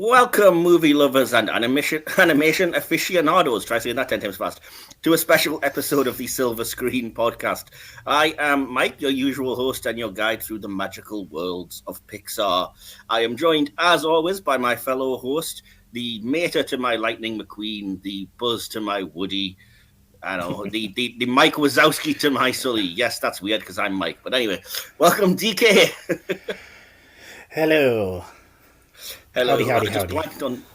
Welcome, movie lovers and animation aficionados, try saying that 10 times fast, to a special episode of the Silver Screen Podcast. I am Mike, your usual host and your guide through the magical worlds of Pixar. I am joined, as always, by my fellow host, the Mater to my Lightning McQueen, the Buzz to my Woody, I know, the Mike Wazowski to my Sully. Yes, that's weird because I'm Mike. But anyway, welcome, DK. Hello. Hello. Howdy.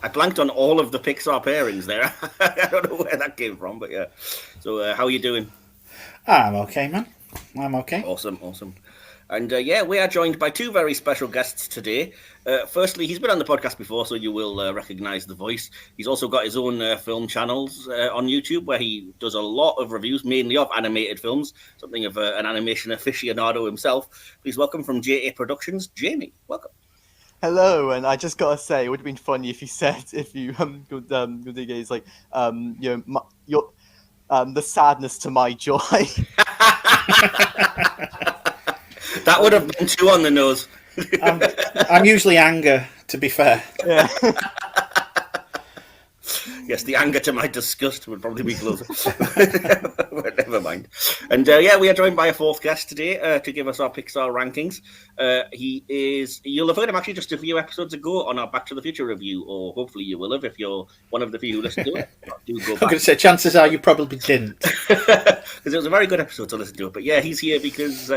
I blanked on all of the Pixar pairings there. I don't know where that came from, but yeah. So how are you doing? I'm okay, man. I'm okay. Awesome. And we are joined by two very special guests today. Firstly, he's been on the podcast before, so you will recognize the voice. He's also got his own film channels on YouTube where he does a lot of reviews, mainly of animated films, something of an animation aficionado himself. Please welcome from JA Productions, Jamie. Welcome. Hello, and I just gotta say, it would have been funny if you said, is like, the sadness to my joy. That would have been two on the nose. I'm usually anger, to be fair. Yeah. Yes, the anger to my disgust would probably be closer. But never mind. And we are joined by a fourth guest today to give us our Pixar rankings. You'll have heard him actually just a few episodes ago on our Back to the Future review, or hopefully you will have if you're one of the few who listen to it. Do go back. I'm going to say, chances are you probably didn't. Because it was a very good episode to listen to it. But yeah, he's here because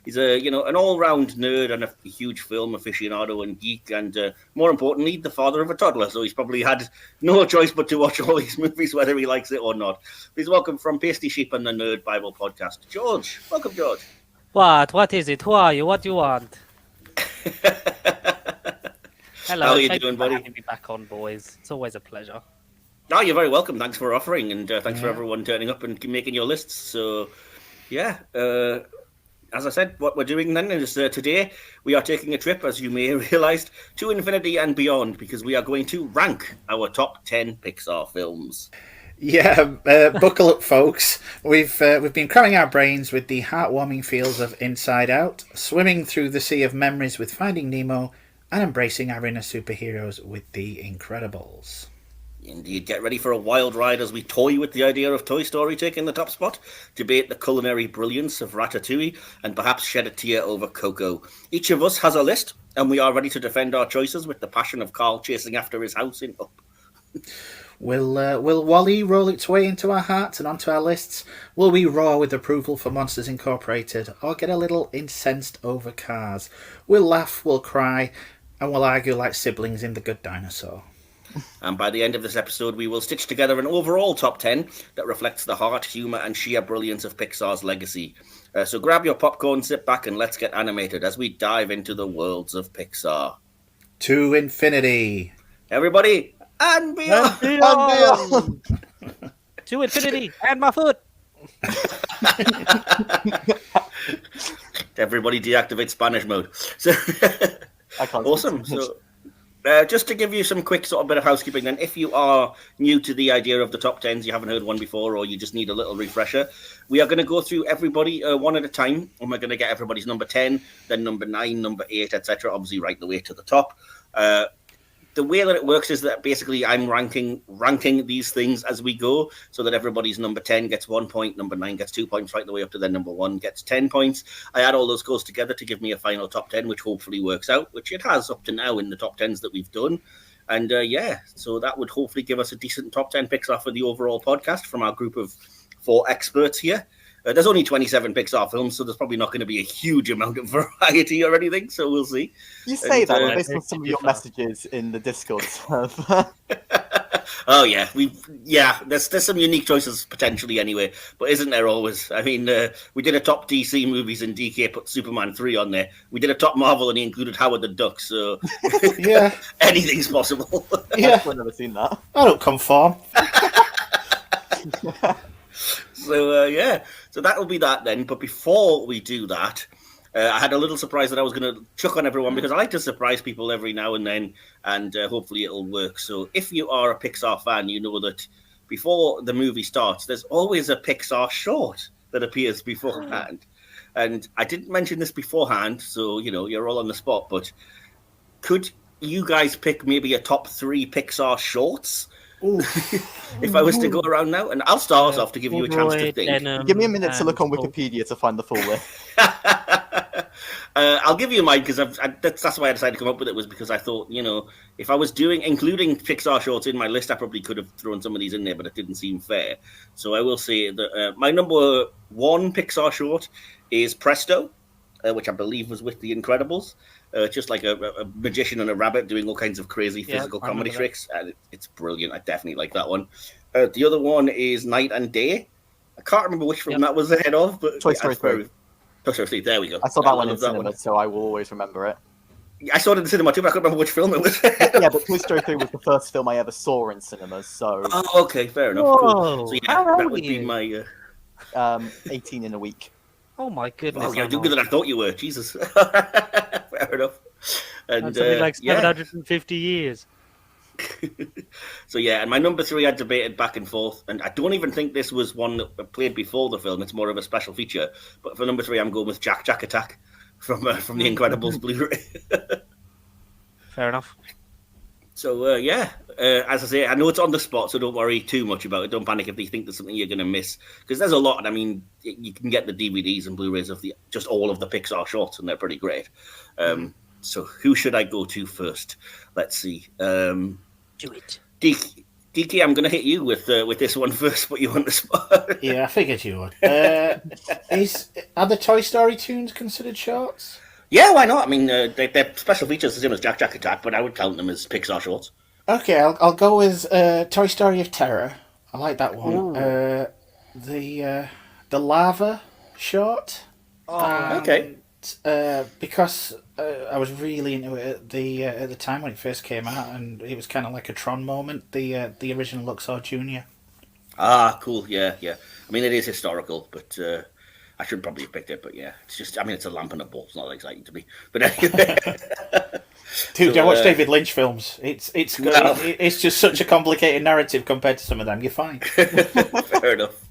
he's an all-round nerd and a huge film aficionado and geek, and more importantly, the father of a toddler. So he's probably had no choice but to watch all these movies, whether he likes it or not. Please welcome from Pasty Sheep and the Nerd Bible Podcast, George. Welcome, George. What is it? Who are you? What do you want? Hello. How are you doing, buddy? Having me back on, boys. It's always a pleasure. No, you're very welcome. Thanks for offering, and thanks for everyone turning up and making your lists. So, as I said, what we're doing then is today we are taking a trip, as you may have realised, to infinity and beyond, because we are going to rank our top 10 Pixar films. Yeah, buckle up, folks. We've been cramming our brains with the heartwarming feels of Inside Out, swimming through the sea of memories with Finding Nemo, and embracing our inner superheroes with The Incredibles. Indeed, get ready for a wild ride as we toy with the idea of Toy Story taking the top spot, debate the culinary brilliance of Ratatouille, and perhaps shed a tear over Coco. Each of us has a list, and we are ready to defend our choices with the passion of Carl chasing after his house in Up. Will WALL-E roll its way into our hearts and onto our lists? Will we roar with approval for Monsters Incorporated, or get a little incensed over Cars? We'll laugh, we'll cry, and we'll argue like siblings in The Good Dinosaur. And by the end of this episode, we will stitch together an overall top 10 that reflects the heart, humour and sheer brilliance of Pixar's legacy. So grab your popcorn, sit back and let's get animated as we dive into the worlds of Pixar. To infinity. Everybody, and beyond! To infinity and my foot! Everybody deactivate Spanish mode. So, awesome. So, just to give you some quick sort of bit of housekeeping then, if you are new to the idea of the top 10s, you haven't heard one before, or you just need a little refresher, we are going to go through everybody one at a time, and we're going to get everybody's number 10, then number 9, number 8, etc., obviously right the way to the top. The way that it works is that basically I'm ranking these things as we go, so that everybody's number 10 gets 1 point, number 9 gets 2 points, right the way up to their number 1 gets 10 points. I add all those scores together to give me a final top 10, which hopefully works out, which it has up to now in the top 10s that we've done. And so that would hopefully give us a decent top 10 Pixar for the overall podcast from our group of 4 experts here. There's only 27 Pixar films, so there's probably not going to be a huge amount of variety or anything, so we'll see. You say that based on some of your messages in the Discord server. Oh, yeah. There's some unique choices potentially anyway, but isn't there always? I mean, we did a top DC movies and DK put Superman 3 on there. We did a top Marvel and he included Howard the Duck, so yeah, anything's possible. Yeah. I've never seen that. I don't conform. So that'll be that then. But before we do that, I had a little surprise that I was going to chuck on everyone because I like to surprise people every now and then, and hopefully it'll work. So if you are a Pixar fan, you know that before the movie starts, there's always a Pixar short that appears beforehand. And I didn't mention this beforehand, so, you're all on the spot, but could you guys pick maybe a top 3 Pixar shorts. Ooh. If I was to go around now, and I'll start us off to give you a chance to think. Give me a minute to look on Wikipedia to find the full list. I'll give you mine because that's why I decided to come up with it, was because I thought, if I was including Pixar shorts in my list, I probably could have thrown some of these in there, but it didn't seem fair. So I will say that my number 1 Pixar short is Presto, which I believe was with The Incredibles. Just like a magician and a rabbit doing all kinds of crazy physical comedy tricks. And it's brilliant. I definitely like that one. The other one is Night and Day. I can't remember which film that was ahead of, but Toy Story 3. Toy Story 3, there we go. I saw that one in cinema, so I will always remember it. I saw it in the cinema too, but I can't remember which film it was. Yeah, but Toy Story 3 was the first film I ever saw in cinemas, so... Oh, okay, fair enough. Cool. So yeah, that would be my... 18 in a week. Oh my goodness. Oh, you're younger than I thought you were. Jesus. Fair enough. And something like 750 years. So yeah, and my number 3 I debated back and forth, and I don't even think this was one that played before the film. It's more of a special feature. But for number 3, I'm going with Jack Attack from The Incredibles Blu-ray. Fair enough. So as I say, I know it's on the spot, so don't worry too much about it. Don't panic if you think there's something you're going to miss, because there's a lot. I mean, you can get the DVDs and Blu-rays of just all of the Pixar shorts, and they're pretty great. So who should I go to first? Let's see. Do it, DK. I'm going to hit you with this one first. Put you on the spot. Yeah, I figured you would. Are the Toy Story tunes considered shorts? Yeah, why not? I mean, they're special features the same as Jack Attack, but I would count them as Pixar shorts. Okay, I'll go with Toy Story of Terror. I like that one. The lava short. Okay. Because I was really into it at the time when it first came out, and it was kind of like a Tron moment. The original Luxor Junior. Ah, cool. Yeah. I mean, it is historical, but I should probably have picked it. But yeah, it's just, I mean, it's a lamp and a ball. It's not that exciting to me. But anyway. Dude, I watch David Lynch films. It's just such a complicated narrative compared to some of them. You're fine. Fair enough.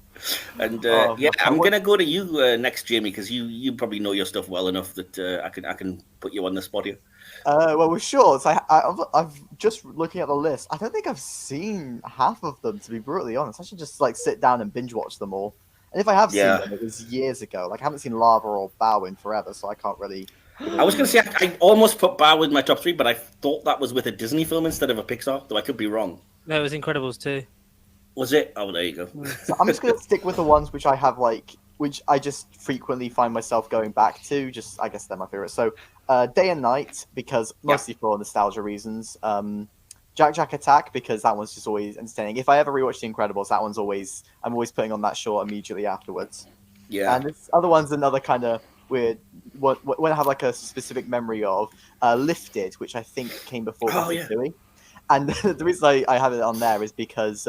And I'm gonna go to you next, Jamie, because you probably know your stuff well enough that I can put you on the spot here. Well, with shorts, I've just looking at the list. I don't think I've seen half of them, to be brutally honest. I should just sit down and binge watch them all. And if I have seen them, it was years ago. I haven't seen Lava or Bow in forever, so I can't really. I was going to say I almost put Bow in my top 3, but I thought that was with a Disney film instead of a Pixar, though I could be wrong. No, it was Incredibles too. Was it? Oh, there you go. So I'm just going to stick with the ones which I have, which I just frequently find myself going back to. I guess they're my favourite. So, Day and Night, because mostly for nostalgia reasons. Jack Attack, because that one's just always entertaining. If I ever rewatch The Incredibles, I'm always putting on that short immediately afterwards. Yeah. And this other one's another kind of weird, when I have a specific memory of, Lifted, which I think came before Ratatouille. And the reason I have it on there is because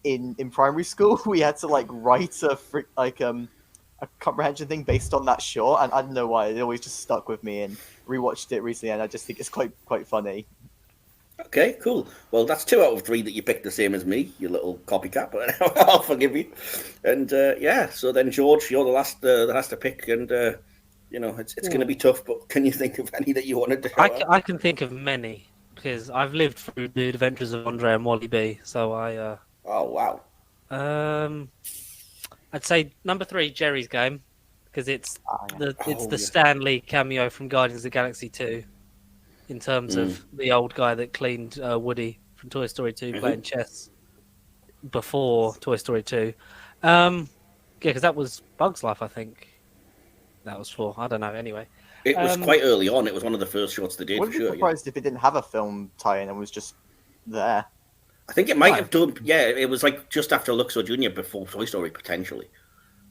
in primary school we had to write a comprehension thing based on that short, and I don't know why, it always just stuck with me, and rewatched it recently, and I just think it's quite funny. Okay, cool. Well, that's 2 out of 3 that you picked the same as me, you little copycat, but I'll forgive you. And so then George, you're the last that has to pick, and it's going to be tough, but can you think of any that you wanted to I can think of many, because I've lived through the adventures of Andre and Wally B, so I... Oh, wow. I'd say number 3, Jerry's Game, because it's the Stan Lee cameo from Guardians of the Galaxy 2, in terms of the old guy that cleaned Woody from Toy Story 2 playing chess before Toy Story 2. Because that was Bug's Life, I think. That was for, I don't know, anyway. It was quite early on. It was one of the first shots they did, for sure. I would be surprised if it didn't have a film tie-in and was just there. I think it might have done. Yeah, it was just after Luxor Junior, before Toy Story, potentially.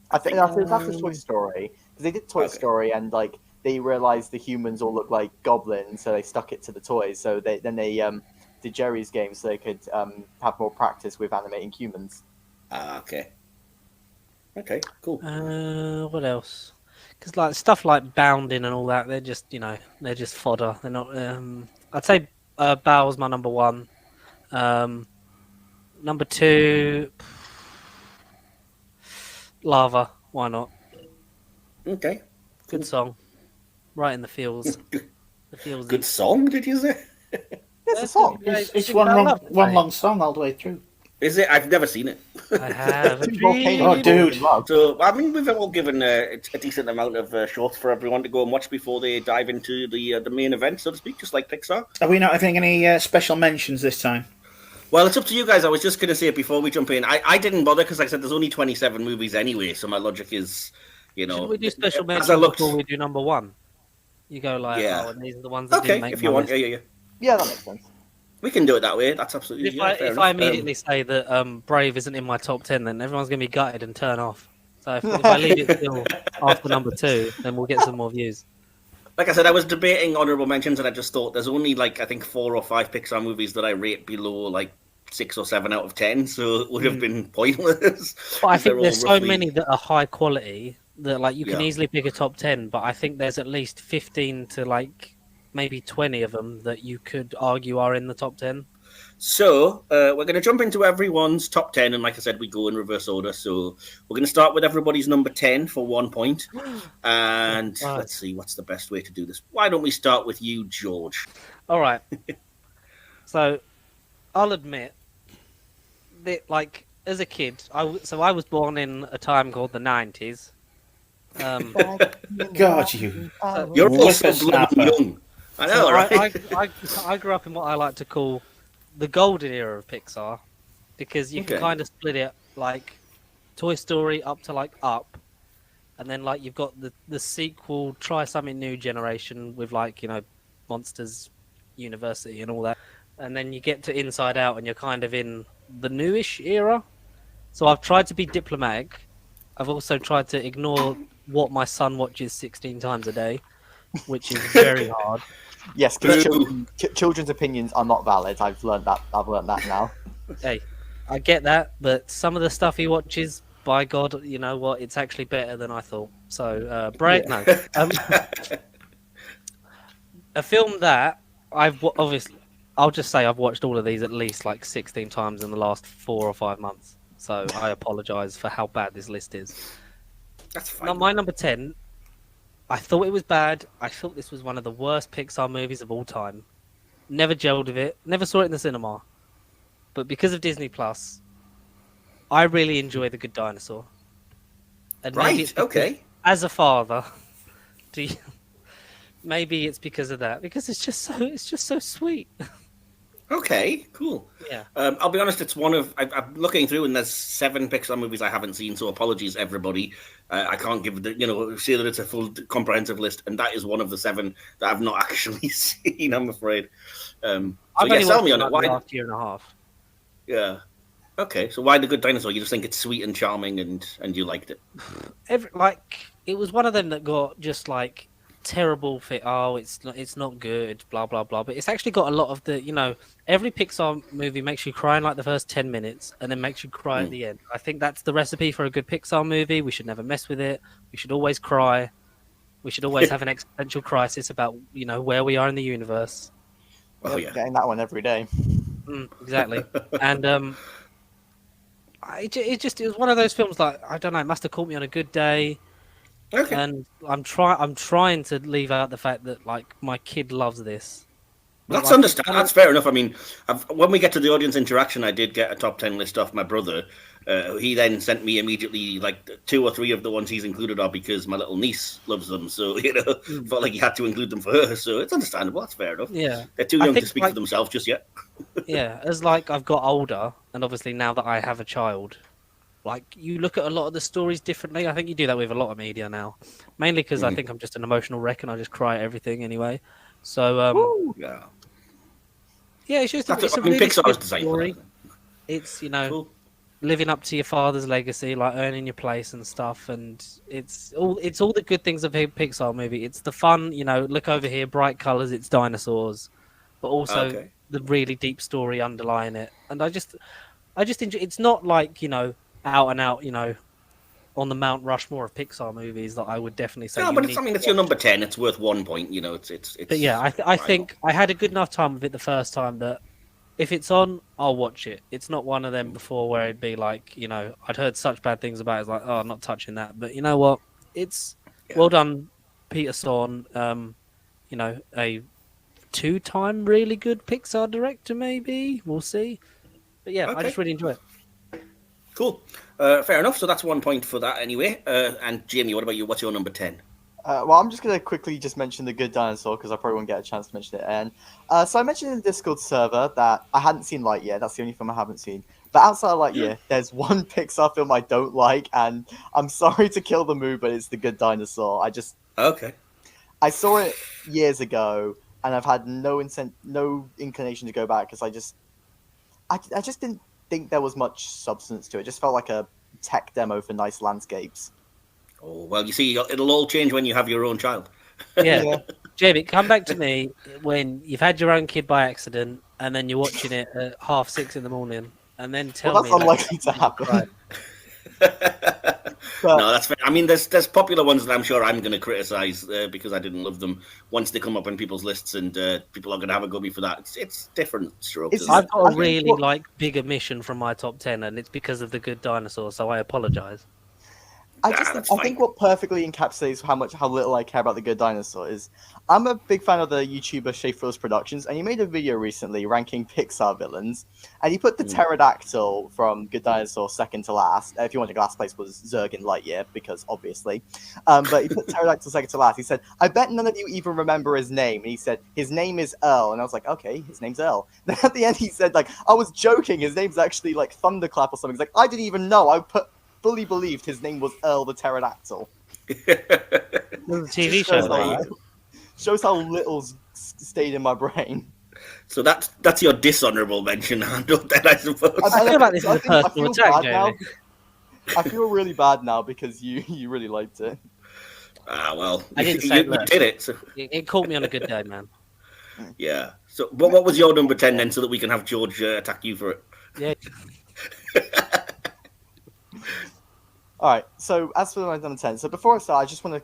I think it was after Toy Story, because they did Toy Story, and they realized the humans all look like goblins, so they stuck it to the toys. So they did Jerry's Game so they could have more practice with animating humans. Okay. Okay, cool. What else? Because stuff like Bounding and all that, they're just they're just fodder. They're not. I'd say Bow's my number 1. Number 2, Lava. Why not? Okay. Good song. Right in the feels. The feels. Good song, did you say? It's a song. It's one long song all the way through. Is it? I've never seen it. I have a dream. Oh, dude. So, I mean, we've all given a decent amount of shorts for everyone to go and watch before they dive into the main event, so to speak, just like Pixar. Are we not having any special mentions this time? Well, it's up to you guys. I was just going to say it before we jump in. I didn't bother because, like I said, there's only 27 movies anyway, so my logic is, Should we do special mentions before we do number one? You go like, and these are the ones that didn't make if you want. Yeah, that makes sense. We can do it that way. That's absolutely If I immediately say that Brave isn't in my top 10, then everyone's going to be gutted and turn off. So if I leave it till after number 2, then we'll get some more views. Like I said, I was debating honorable mentions, and I just thought there's only I think 4 or 5 Pixar movies that I rate below 6 or 7 out of 10, so it would have been pointless. But I think there's so many that are high quality that you can easily pick a top 10, but I think there's at least 15 to maybe 20 of them that you could argue are in the top 10. So we're going to jump into everyone's top 10, and like I said, we go in reverse order. So we're going to start with everybody's number 10 for 1 point. And let's see, what's the best way to do this? Why don't we start with you, George? All right. So I'll admit that, as a kid, I was born in a time called the 90s. God, you're also young. I know, right? I grew up in what I like to call the golden era of Pixar, because you can kind of split it Toy Story up to Up, and then you've got the sequel, Try Something New generation with Monsters University and all that, and then you get to Inside Out and you're kind of in the newish era. So I've tried to be diplomatic. I've also tried to ignore what my son watches 16 times a day, which is very hard. Yes, because children's opinions are not valid. I've learned that now. Hey, I get that, but some of the stuff he watches, by God, you know what? It's actually better than I thought. So, Brad, no. A film that I'll just say I've watched all of these at least 16 times in the last 4 or 5 months. So I apologise for how bad this list is. That's fine. Now, my number 10. I thought it was bad. I thought this was one of the worst Pixar movies of all time. Never gelled with it. Never saw it in the cinema. But because of Disney Plus, I really enjoy The Good Dinosaur. And right, okay. As a father, maybe it's because of that. Because it's just so sweet. Okay, cool. Yeah. I'll be honest, it's one of... I'm looking through and there's 7 Pixar movies I haven't seen, so apologies, everybody. I can't give say that it's a full comprehensive list, and that is one of the 7 that I've not actually seen, I'm afraid. So sell me on it. Why? Last year and a half. Yeah. Okay, so why The Good Dinosaur? You just think it's sweet and charming and you liked it? It was one of them that got just terrible fit. Oh, it's not good, blah blah blah. But it's actually got a lot of the every Pixar movie makes you cry in the first 10 minutes and then makes you cry at the end. I think that's the recipe for a good Pixar movie. We should never mess with it. We should always cry. We should always have an existential crisis about where we are in the universe. Oh yeah, getting that one every day. Exactly. And it was one of those films I don't know. It must have caught me on a good day. Okay. And I'm trying to leave out the fact that my kid loves this. That's understandable. That's fair enough. I mean, when we get to the audience interaction, I did get a top 10 list off my brother. He then sent me immediately 2 or 3 of the ones he's included are because my little niece loves them. So felt like he had to include them for her. So it's understandable. That's fair enough. Yeah, they're too young to speak for themselves just yet. Yeah, as I've got older, and obviously now that I have a child. You look at a lot of the stories differently. I think you do that with a lot of media now. Mainly because I think I'm just an emotional wreck and I just cry at everything anyway. So, yeah. Yeah, it's just it's a really Pixar's good story. It's, cool. Living up to your father's legacy, earning your place and stuff. And it's all the good things of a Pixar movie. It's the fun, look over here, bright colours, it's dinosaurs. But also the really deep story underlying it. And I just enjoy it's not out and out, on the Mount Rushmore of Pixar movies that I would definitely say. No, but it's your number 10. It's worth 1 point. It's. But yeah, I think I had a good enough time with it the first time that if it's on, I'll watch it. It's not one of them before where it'd be I'd heard such bad things about it. It's I'm not touching that. But you know what? It's well done, Peter Sohn. A two-time really good Pixar director, maybe. We'll see. But yeah, I just really enjoy it. Cool. Fair enough. So that's 1 point for that anyway. And Jamie, what about you? What's your number 10? Well, I'm just going to quickly just mention The Good Dinosaur because I probably won't get a chance to mention it. And so I mentioned in the Discord server that I hadn't seen Lightyear. That's the only film I haven't seen. But outside of Lightyear, there's one Pixar film I don't like, and I'm sorry to kill the mood, but it's The Good Dinosaur. I saw it years ago, and I've had no inclination to go back because I just didn't think there was much substance to it. It just felt like a tech demo for nice landscapes. Oh, well, you see, it'll all change when you have your own child. Yeah. Jamie, come back to me when you've had your own kid by accident and then you're watching it at 6:30 in the morning and then tell me. That's unlikely to happen. No, that's fair. I mean, there's popular ones that I'm sure I'm going to criticize because I didn't love them once they come up on people's lists, and people are going to have a go at me for that. It's different strokes. I've got a really big omission from my top 10, and it's because of The Good Dinosaur, so I apologize. I think what perfectly encapsulates how little I care about The Good Dinosaur is I'm a big fan of the YouTuber Schaefer's Productions, and he made a video recently ranking Pixar villains, and he put the pterodactyl from Good Dinosaur second to last. If you want, last place was Zurg in Lightyear, because obviously. But he put pterodactyl second to last. He said, I bet none of you even remember his name. And he said, his name is Earl. And I was like, okay, his name's Earl. Then at the end he said, like, I was joking, his name's actually like Thunderclap or something. He's like, I didn't even know. Fully believed his name was Earl the Pterodactyl. TV show. Shows how little's stayed in my brain. So that's your dishonourable mention, Handle, then, I suppose. I feel like this is a personal attack, Jamie. I feel really bad now because you really liked it. Ah, well, I didn't say you did it. So. It caught me on a good day, man. Yeah. So what was your number 10 then, so that we can have George attack you for it? Yeah. All right. So as for my number 10, so before I start, I just want to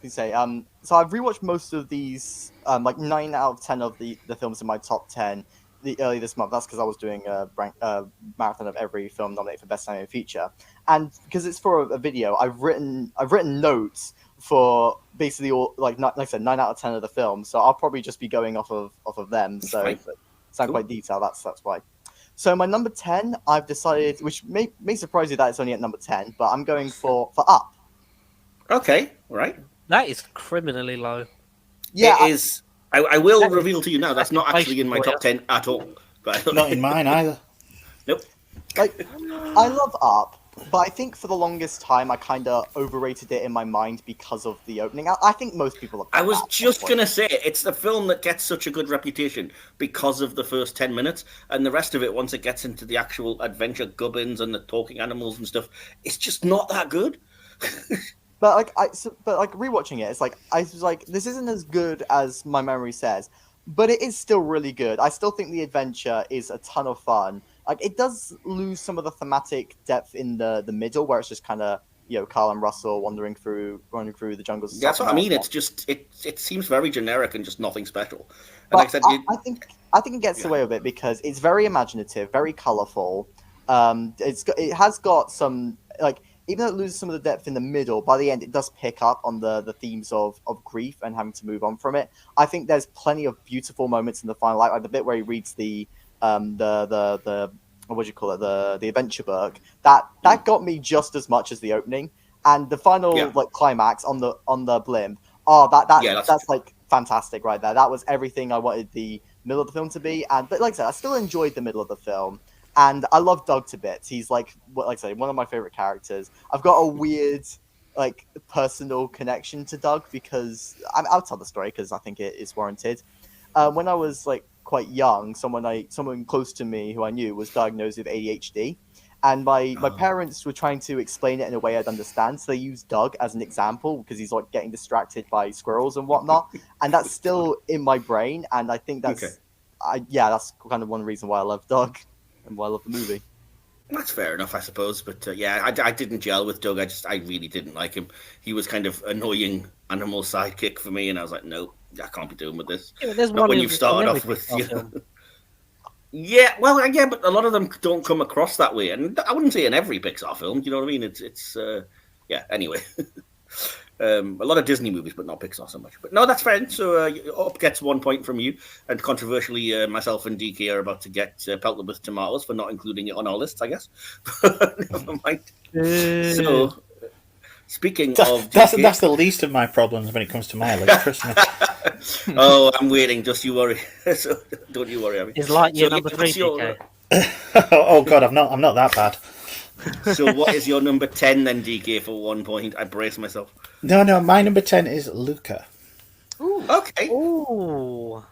say, so I've rewatched most of these, like 9 out of 10 of the films in my top 10 early this month. That's because I was doing a marathon of every film nominated for Best Animated Feature, and because it's for a video, I've written notes for basically all like I said 9 out of 10 of the films. So I'll probably just be going off of them. So but sound quite detailed. That's why. So my number 10, I've decided, which may surprise you that it's only at number 10, but I'm going for Up. Okay, right. That is criminally low. Yeah, it is. I will reveal to you now, that's not actually in my top 10 at all. But not in mine either. Nope. Like, I love Up, but I think for the longest time I kind of overrated it in my mind because of the opening. I think most people have. I was just going to say, it's the film that gets such a good reputation because of the first 10 minutes, and the rest of it, once it gets into the actual adventure gubbins and the talking animals and stuff, it's just not that good. But rewatching it, it's like I was like, this isn't as good as my memory says, but it is still really good. I still think the adventure is a ton of fun. Like, it does lose some of the thematic depth in the middle, where it's just kind of, Carl and Russell wandering through the jungles. That's what I mean. It's just it seems very generic and just nothing special. And like I think it gets away with it because it's very imaginative, very colourful. It has got some, like, even though it loses some of the depth in the middle, by the end it does pick up on the themes of grief and having to move on from it. I think there's plenty of beautiful moments in the final, like the bit where he reads the what do you call it, the adventure book. That got me just as much as the opening, and the final like climax on the blimp. Oh, that's like fantastic right there. That was everything I wanted the middle of the film to be. But like I said, I still enjoyed the middle of the film. And I love Doug to bits. He's like I say, one of my favorite characters. I've got a weird, like, personal connection to Doug because I'll tell the story because I think it is warranted. When I was like quite young, someone close to me who I knew was diagnosed with ADHD, and my parents were trying to explain it in a way I'd understand. So they used Doug as an example because he's like getting distracted by squirrels and whatnot, and that's still in my brain. And I think that's that's kind of one reason why I love Doug. And why I love the movie. That's fair enough, I suppose. But I didn't gel with Doug. I really didn't like him. He was kind of annoying animal sidekick for me, and I was like, no, I can't be doing with this. Yeah, there's Not one when you've started off with. But a lot of them don't come across that way, and I wouldn't say in every Pixar film. Do you know what I mean? It's anyway. A lot of Disney movies, but not Pixar so much. But no, that's fine. So Up gets 1 point from you, and controversially, myself and DK are about to get pelted with tomatoes for not including it on our lists, I guess. Never mind. So, speaking of DK, that's the least of my problems when it comes to my list. Trust me. Oh, I'm waiting. Just you worry. So don't you worry, Abby. Is Lightyear number 3, DK? Oh God, I'm not that bad. So what is your number 10 then, DK, for 1 point? I brace myself. No, my number 10 is Luca. Ooh, okay. Ooh.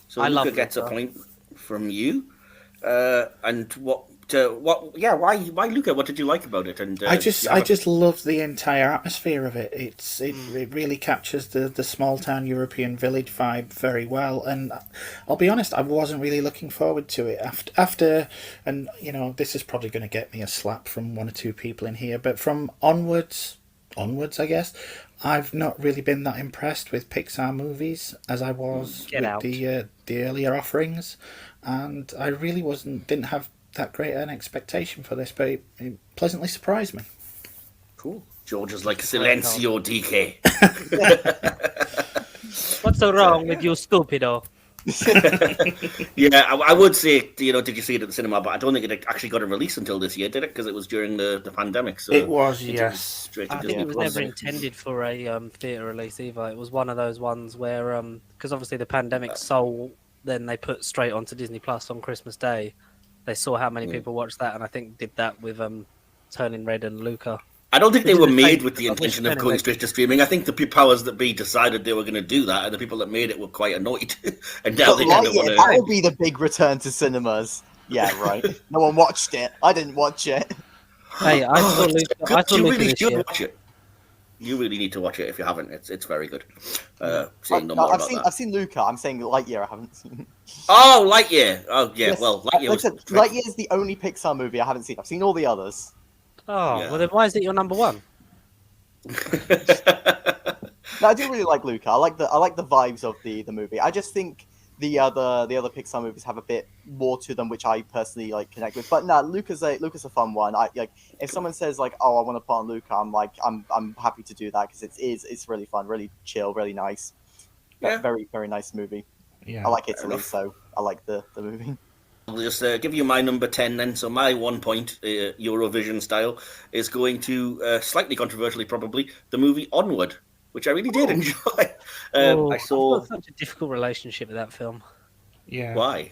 So Luca gets a point from you. And why Luca? What did you like about it? And I just love the entire atmosphere of it. It really captures the small town European village vibe very well. And I'll be honest, I wasn't really looking forward to it after and this is probably going to get me a slap from one or two people in here, but from onwards, I guess, I've not really been that impressed with Pixar movies as I was with the earlier offerings, and I really didn't have that great an expectation for this, but it pleasantly surprised me. Cool. George is like Silencio, DK. What's so wrong with you, stupido? Yeah, I would say, did you see it at the cinema? But I don't think it actually got a release until this year, did it? Because it was during the pandemic. So it was, yes. I think it was never intended for a theatre release either. It was one of those ones where, because obviously the pandemic then they put straight onto Disney Plus on Christmas Day. They saw how many people watched that, and I think did that with Turning Red and Luca. I don't think they were made with the intention of going straight to streaming. I think the powers that be decided they were going to do that, and the people that made it were quite annoyed. And now they kind of want to. That will be the big return to cinemas. Yeah, right. No one watched it. I didn't watch it. Hey, I saw Luca. You really should watch it. You really need to watch it if you haven't. It's very good. I've seen Luca. I'm saying Lightyear. I haven't seen. Oh, Lightyear. Oh, yeah. Yes. Well, Lightyear. Lightyear is the only Pixar movie I haven't seen. I've seen all the others. Oh, yeah. Well then why is it your number 1? No, I do really like Luca. I like the vibes of the movie. I just think the other Pixar movies have a bit more to them, which I personally connect with. But no, Luca's a fun one. If someone says oh, I want to put on Luca, I'm happy to do that because it's really fun, really chill, really nice. Yeah. Very, very nice movie. Yeah, I like Italy, so I like the movie. I'll just give you my number 10 then. So my 1 point, Eurovision style, is going to, slightly controversially probably, the movie Onward, which I really did enjoy. I saw such a difficult relationship with that film. Yeah. Why?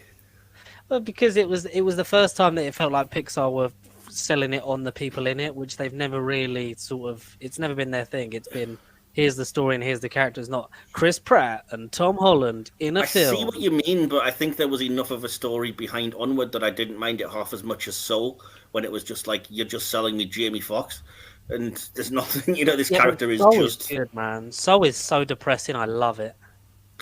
Well, because it was the first time that it felt like Pixar were selling it on the people in it, which they've never really it's never been their thing. It's been, here's the story and here's the characters, not Chris Pratt and Tom Holland in a film. I see what you mean, but I think there was enough of a story behind Onward that I didn't mind it half as much as Soul, when it was just like, you're just selling me Jamie Foxx, and there's nothing, this character is just... Is good, man. Soul is so depressing, I love it.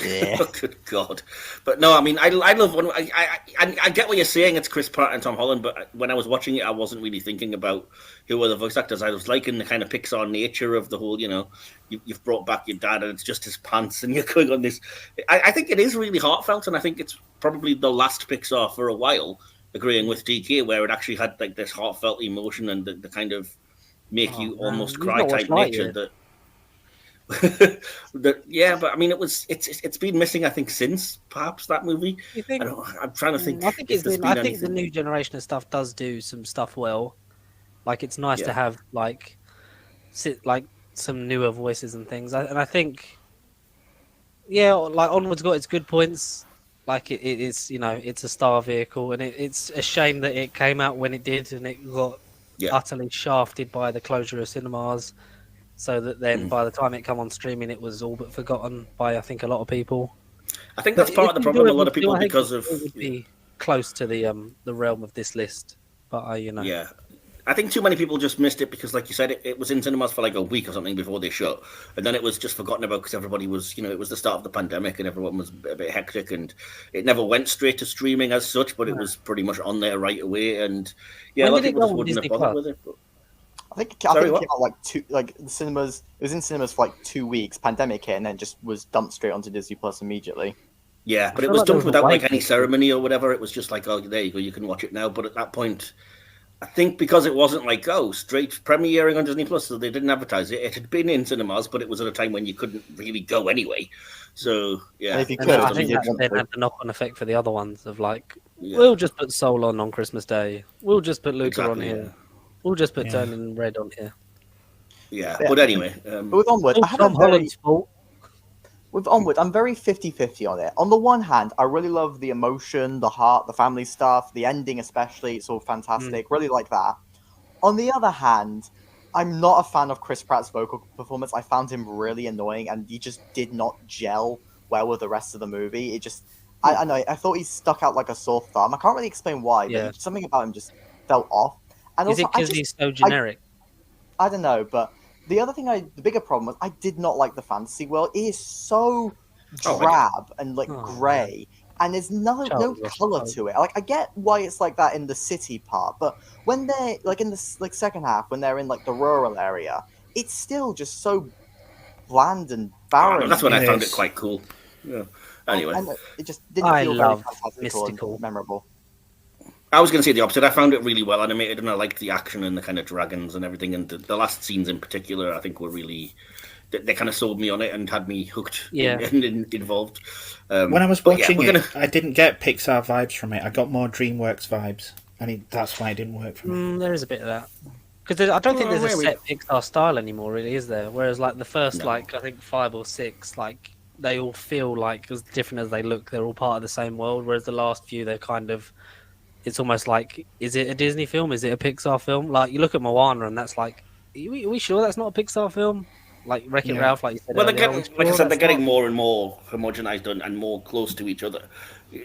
Yeah. Oh, good God. But no, I mean, I love one. I get what you're saying. It's Chris Pratt and Tom Holland, but when I was watching it, I wasn't really thinking about who were the voice actors. I was liking the kind of Pixar nature of the whole, you've brought back your dad and it's just his pants and you're going on this. I think it is really heartfelt, and I think it's probably the last Pixar for a while, agreeing with DK, where it actually had like this heartfelt emotion and the kind of make you almost cry type nature that... yeah, but I mean, it's been missing, I think, since perhaps that movie. I'm trying to think. I think the new generation of stuff does do some stuff well. Like, it's nice to have some newer voices and things. And I think, Onward's got its good points. Like, it is, it's a star vehicle, and it's a shame that it came out when it did, and it got utterly shafted by the closure of cinemas. So that then by the time it came on streaming, it was all but forgotten by, I think, a lot of people. I think that's part of the problem. A lot of people, because of... It would be close to the realm of this list. But, Yeah. I think too many people just missed it because, like you said, it was in cinemas for like a week or something before they shut. And then it was just forgotten about because everybody was, it was the start of the pandemic and everyone was a bit hectic. And it never went straight to streaming as such, but it was pretty much on there right away. And, a lot of people just wouldn't have bothered with it. But... I think it came out the cinemas. It was in cinemas for 2 weeks. Pandemic hit, and then just was dumped straight onto Disney Plus immediately. Yeah, but it was dumped without any ceremony or whatever. It was just like, oh, there you go, you can watch it now. But at that point, I think because it wasn't like, straight premiering on Disney Plus, so they didn't advertise it. It had been in cinemas, but it was at a time when you couldn't really go anyway. So, yeah. And if you And could, I you think didn't that want then to. had the knock-on effect for the other ones of like, Yeah. we'll just put Soul on Christmas Day. We'll just put Luca on here. Yeah. We'll just put Turning Red on here. Yeah, but anyway. But with Onward, I have Tom Holland's fault. With Onward, I'm very 50-50 on it. On the one hand, I really love the emotion, the heart, the family stuff, the ending especially. It's all fantastic. Really like that. On the other hand, I'm not a fan of Chris Pratt's vocal performance. I found him really annoying, and he just did not gel well with the rest of the movie. It just, I know, I thought he stuck out like a sore thumb. I can't really explain why, but something about him just felt off. And Is also, it because he's so generic? I don't know, but the other thing, the bigger problem was I did not like the fantasy world. It is so drab and like grey, and there's no color to it. Like I get why it's like that in the city part, but when they're like in the second half, when they're in like the rural area, it's still just so bland and barren. That's when I found it quite cool. Yeah. Anyway, and it just didn't feel very mystical and memorable. I was going to say the opposite. I found it really well animated, and I liked the action and the kind of dragons and everything. And the last scenes in particular, I think, were really... They kind of sold me on it and had me hooked and involved. When I was watching it, I didn't get Pixar vibes from it. I got more DreamWorks vibes. That's why it didn't work for me. There is a bit of that. Because I don't think there's a set Pixar style anymore, really, is there? Whereas, like, the first, I think 5 or 6, like, they all feel like, as different as they look, they're all part of the same world. Whereas the last few, they're kind of... It's almost like, is it a Disney film? Is it a Pixar film? Like, you look at Moana and that's like, are we sure that's not a Pixar film? Like Wreck-It Ralph, like you said earlier. Like I said, they're getting more and more homogenized and more close to each other.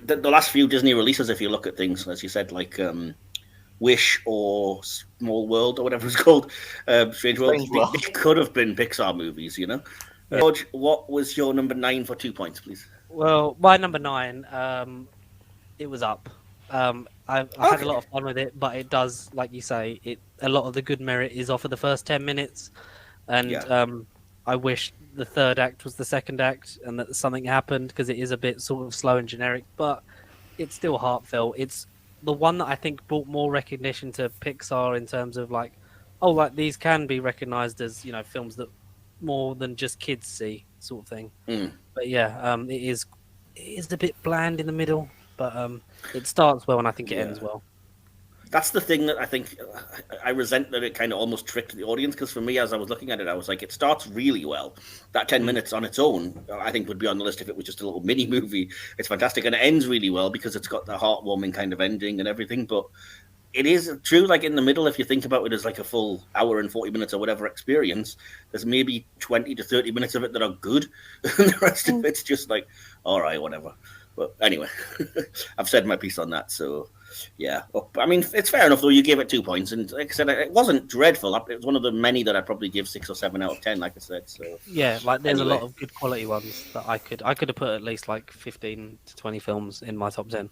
The last few Disney releases, if you look at things, as you said, like Wish or Small World or whatever it's called, Strange World, they could have been Pixar movies, you know? George, what was your number 9 for 2 points, please? Well, my number 9, it was Up. I had a lot of fun with it, but it does, like you say, a lot of the good merit is off of the first 10 minutes, and I wish the third act was the second act and that something happened, because it is a bit sort of slow and generic, but it's still heartfelt. It's the one that I think brought more recognition to Pixar in terms of like, these can be recognized as, you know, films that more than just kids see, sort of thing. But yeah, it is a bit bland in the middle. But it starts well, and I think it ends well. That's the thing that I think I resent, that it kind of almost tricked the audience, because for me, as I was looking at it, I was like, it starts really well. That 10 minutes on its own, I think, would be on the list if it was just a little mini movie. It's fantastic, and it ends really well because it's got the heartwarming kind of ending and everything. But it is true, like in the middle, if you think about it as like a full hour and 40 minutes or whatever experience, there's maybe 20 to 30 minutes of it that are good, and the rest of it's just like, all right, whatever. But anyway, I've said my piece on that. So, yeah. I mean, it's fair enough, though. You gave it 2 points. And like I said, it wasn't dreadful. It was one of the many that I'd probably give 6 or 7 out of 10, like I said. So yeah, like there's a lot of good quality ones that I could have put at least like 15 to 20 films in my top 10.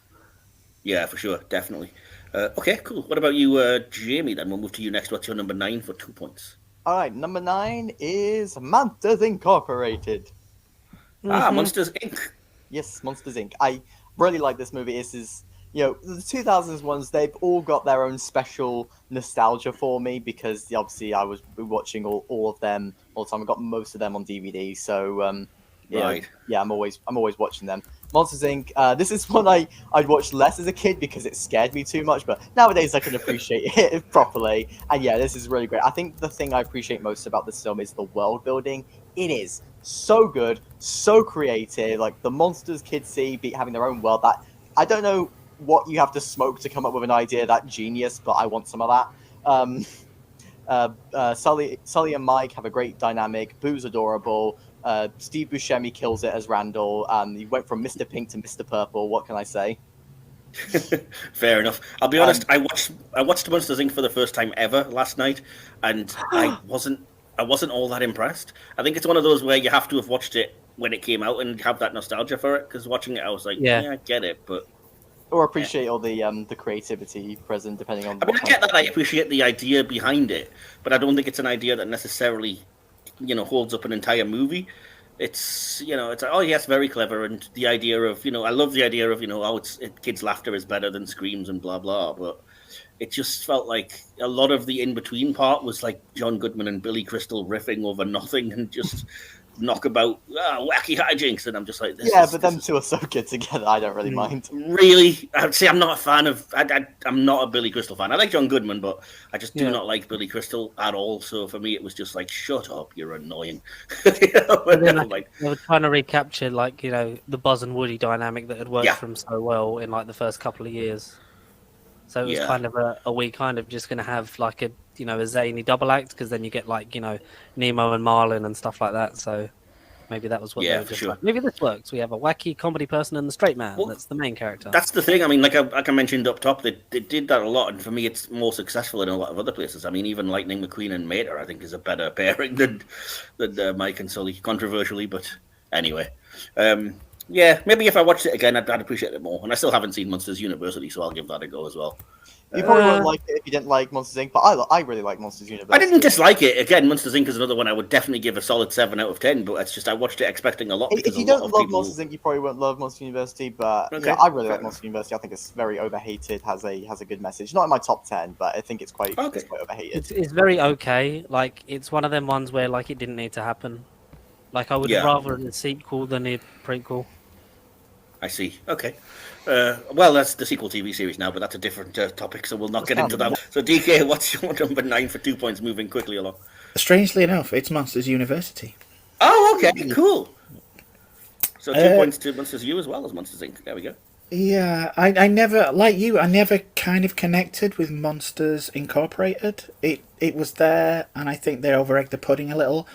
Yeah, for sure. Definitely. Okay, cool. What about you, Jamie, then? We'll move to you next. What's your number 9 for 2 points? All right, number 9 is Monsters Incorporated. Monsters, Inc. Yes, Monsters Inc. I really like this movie. This is, the 2000s ones, they've all got their own special nostalgia for me, because obviously I was watching all of them all the time. I got most of them on DVD, so I'm always watching them. Monsters Inc. This is one I'd watched less as a kid because it scared me too much, but nowadays I can appreciate it properly. And yeah, this is really great. I think the thing I appreciate most about this film is the world building. It is so good, so creative. Like the monsters kids see having their own world. That I don't know what you have to smoke to come up with an idea that genius, but I want some of that. Sully and Mike have a great dynamic. Boo's adorable. Steve Buscemi kills it as Randall. He went from Mr. Pink to Mr. Purple. What can I say? Fair enough. I'll be honest. I watched Monsters Inc. for the first time ever last night, and I wasn't all that impressed. I think it's one of those where you have to have watched it when it came out and have that nostalgia for it. Because watching it, I was like, yeah, I get it, but or appreciate all the creativity present, depending on. I mean, I get that. I appreciate the idea behind it, but I don't think it's an idea that necessarily, holds up an entire movie. It's it's like, oh yes, very clever, and the idea of I love the idea of kids' laughter is better than screams and blah blah, but it just felt like a lot of the in-between part was like John Goodman and Billy Crystal riffing over nothing and just knockabout wacky hijinks, and I'm just like, but them two are so good together. I don't really mind. Really, I'd say I'm not a fan of. I'm not a Billy Crystal fan. I like John Goodman, but I just do not like Billy Crystal at all. So for me, it was just like, shut up, you're annoying. They were trying to recapture the Buzz and Woody dynamic that had worked for them so well in like the first couple of years. So it was kind of are we kind of just going to have like a zany double act, because then you get like Nemo and Marlin and stuff like that. So maybe that was what they were just like. Maybe this works. We have a wacky comedy person and the straight man. That's the main character. That's the thing. I mean, like I mentioned up top, they did that a lot, and for me, it's more successful in a lot of other places. I mean, even Lightning McQueen and Mater, I think, is a better pairing than Mike and Sully, controversially. But anyway, maybe if I watched it again, I'd appreciate it more. And I still haven't seen Monsters University, so I'll give that a go as well. You probably won't like it if you didn't like Monsters Inc., but I really like Monsters University. I didn't dislike it. Again, Monsters Inc. is another one I would definitely give a solid 7 out of 10, but it's just I watched it expecting a lot. If you don't love Monsters Inc., you probably won't love Monsters University, but I really like Monsters University. I think it's very overhated, has a good message. Not in my top 10, but I think it's quite overhated. It's very okay. Like, it's one of them ones where like it didn't need to happen. Like, I would rather a sequel than a prequel. I see. Okay. Well, that's the sequel TV series now, but that's a different topic, so we'll not get into that. So, DK, what's your number 9 for 2 points, moving quickly along? Strangely enough, it's Monsters University. Oh, okay, cool. So 2 points to Monsters U as well as Monsters Inc. There we go. Yeah, I never, like you, I never kind of connected with Monsters Incorporated. It was there, and I think they over-egged the pudding a little.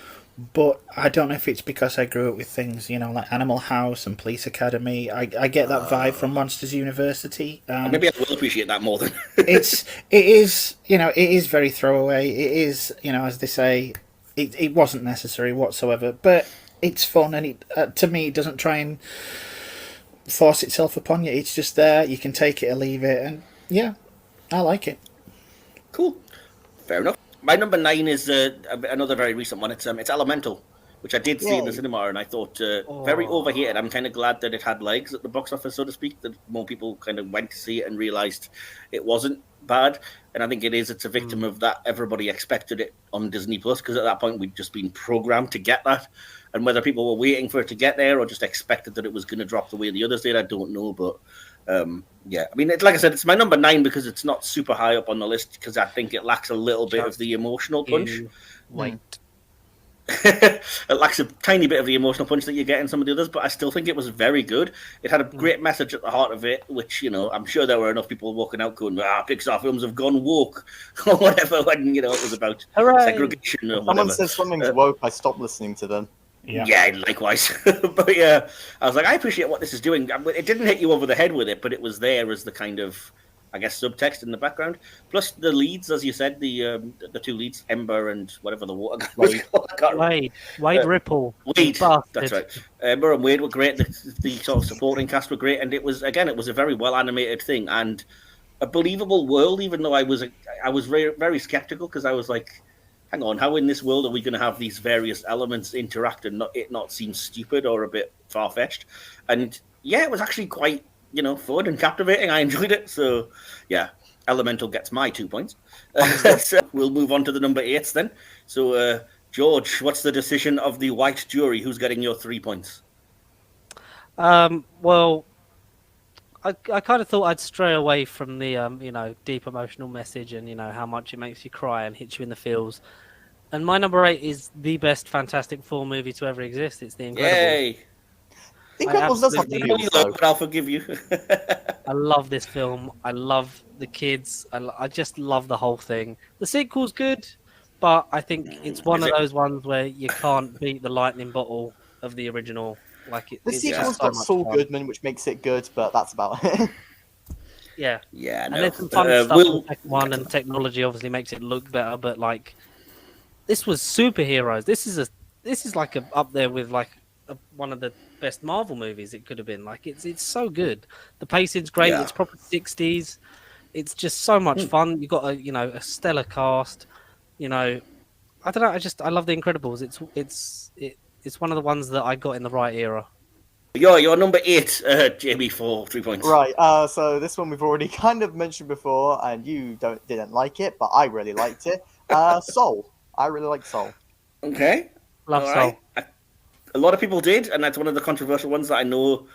But I don't know if it's because I grew up with things, like Animal House and Police Academy. I get that vibe from Monsters University. Maybe I will appreciate that more than it is very throwaway. It is, as they say, it wasn't necessary whatsoever. But it's fun, and it to me, it doesn't try and force itself upon you. It's just there. You can take it or leave it, and yeah, I like it. Cool, fair enough. My number 9 is another very recent one. It's Elemental, which I did see in the cinema, and I thought very overhated. I'm kind of glad that it had legs at the box office, so to speak, that more people kind of went to see it and realised it wasn't bad. And I think it's a victim of that. Everybody expected it on Disney Plus, because at that point we'd just been programmed to get that. And whether people were waiting for it to get there or just expected that it was going to drop the way the others did, I don't know. But I mean, like I said, it's my number 9 because it's not super high up on the list, because I think it lacks a little bit of the emotional punch. It lacks a tiny bit of the emotional punch that you get in some of the others, but I still think it was very good. It had a great message at the heart of it, which, I'm sure there were enough people walking out going, Pixar films have gone woke, or whatever, when, it was about segregation or whatever. Someone says something's woke, I stopped listening to them. Yeah, likewise. But I was like, I appreciate what this is doing. It didn't hit you over the head with it, but it was there as the kind of, I guess, subtext in the background. Plus the leads, as you said, the 2 leads, Ember and whatever the water guy was called. Wade Ripple. Wade, that's right. Ember and Wade were great. The sort of supporting cast were great, and it was a very well animated thing and a believable world. Even though I was very, very skeptical, because I was like, hang on, how in this world are we going to have these various elements interact and not seem stupid or a bit far-fetched? And yeah, it was actually quite, fun and captivating. I enjoyed it. So yeah, Elemental gets my 2 points. So we'll move on to the number 8 then. So George, what's the decision of the white jury? Who's getting your 3 points? Well, I kind of thought I'd stray away from the deep emotional message and how much it makes you cry and hits you in the feels. And my number 8 is the best Fantastic Four movie to ever exist. It's The Incredibles. Yay! The Incredibles does have but I'll forgive you. I love this film. I love the kids. I just love the whole thing. The sequel's good, but I think it's one of those ones where you can't beat the lightning bottle of the original. The sequel's got Saul Goodman, which makes it good, but that's about it. Yeah. Yeah, no. And there's some fun stuff in the second one, and technology obviously makes it look better, but this was superheroes. This is up there with one of the best Marvel movies it could have been. It's so good. The pacing's great. Yeah. It's proper 60s. It's just so much fun. You've got a stellar cast. I don't know. I love The Incredibles. It's one of the ones that I got in the right era. You're number 8, Jamie, for 3 points. Right. So this one we've already kind of mentioned before, and you didn't like it, but I really liked it. Soul. I really like Soul. Okay. Love All Soul. right. A lot of people did, and that's one of the controversial ones that I know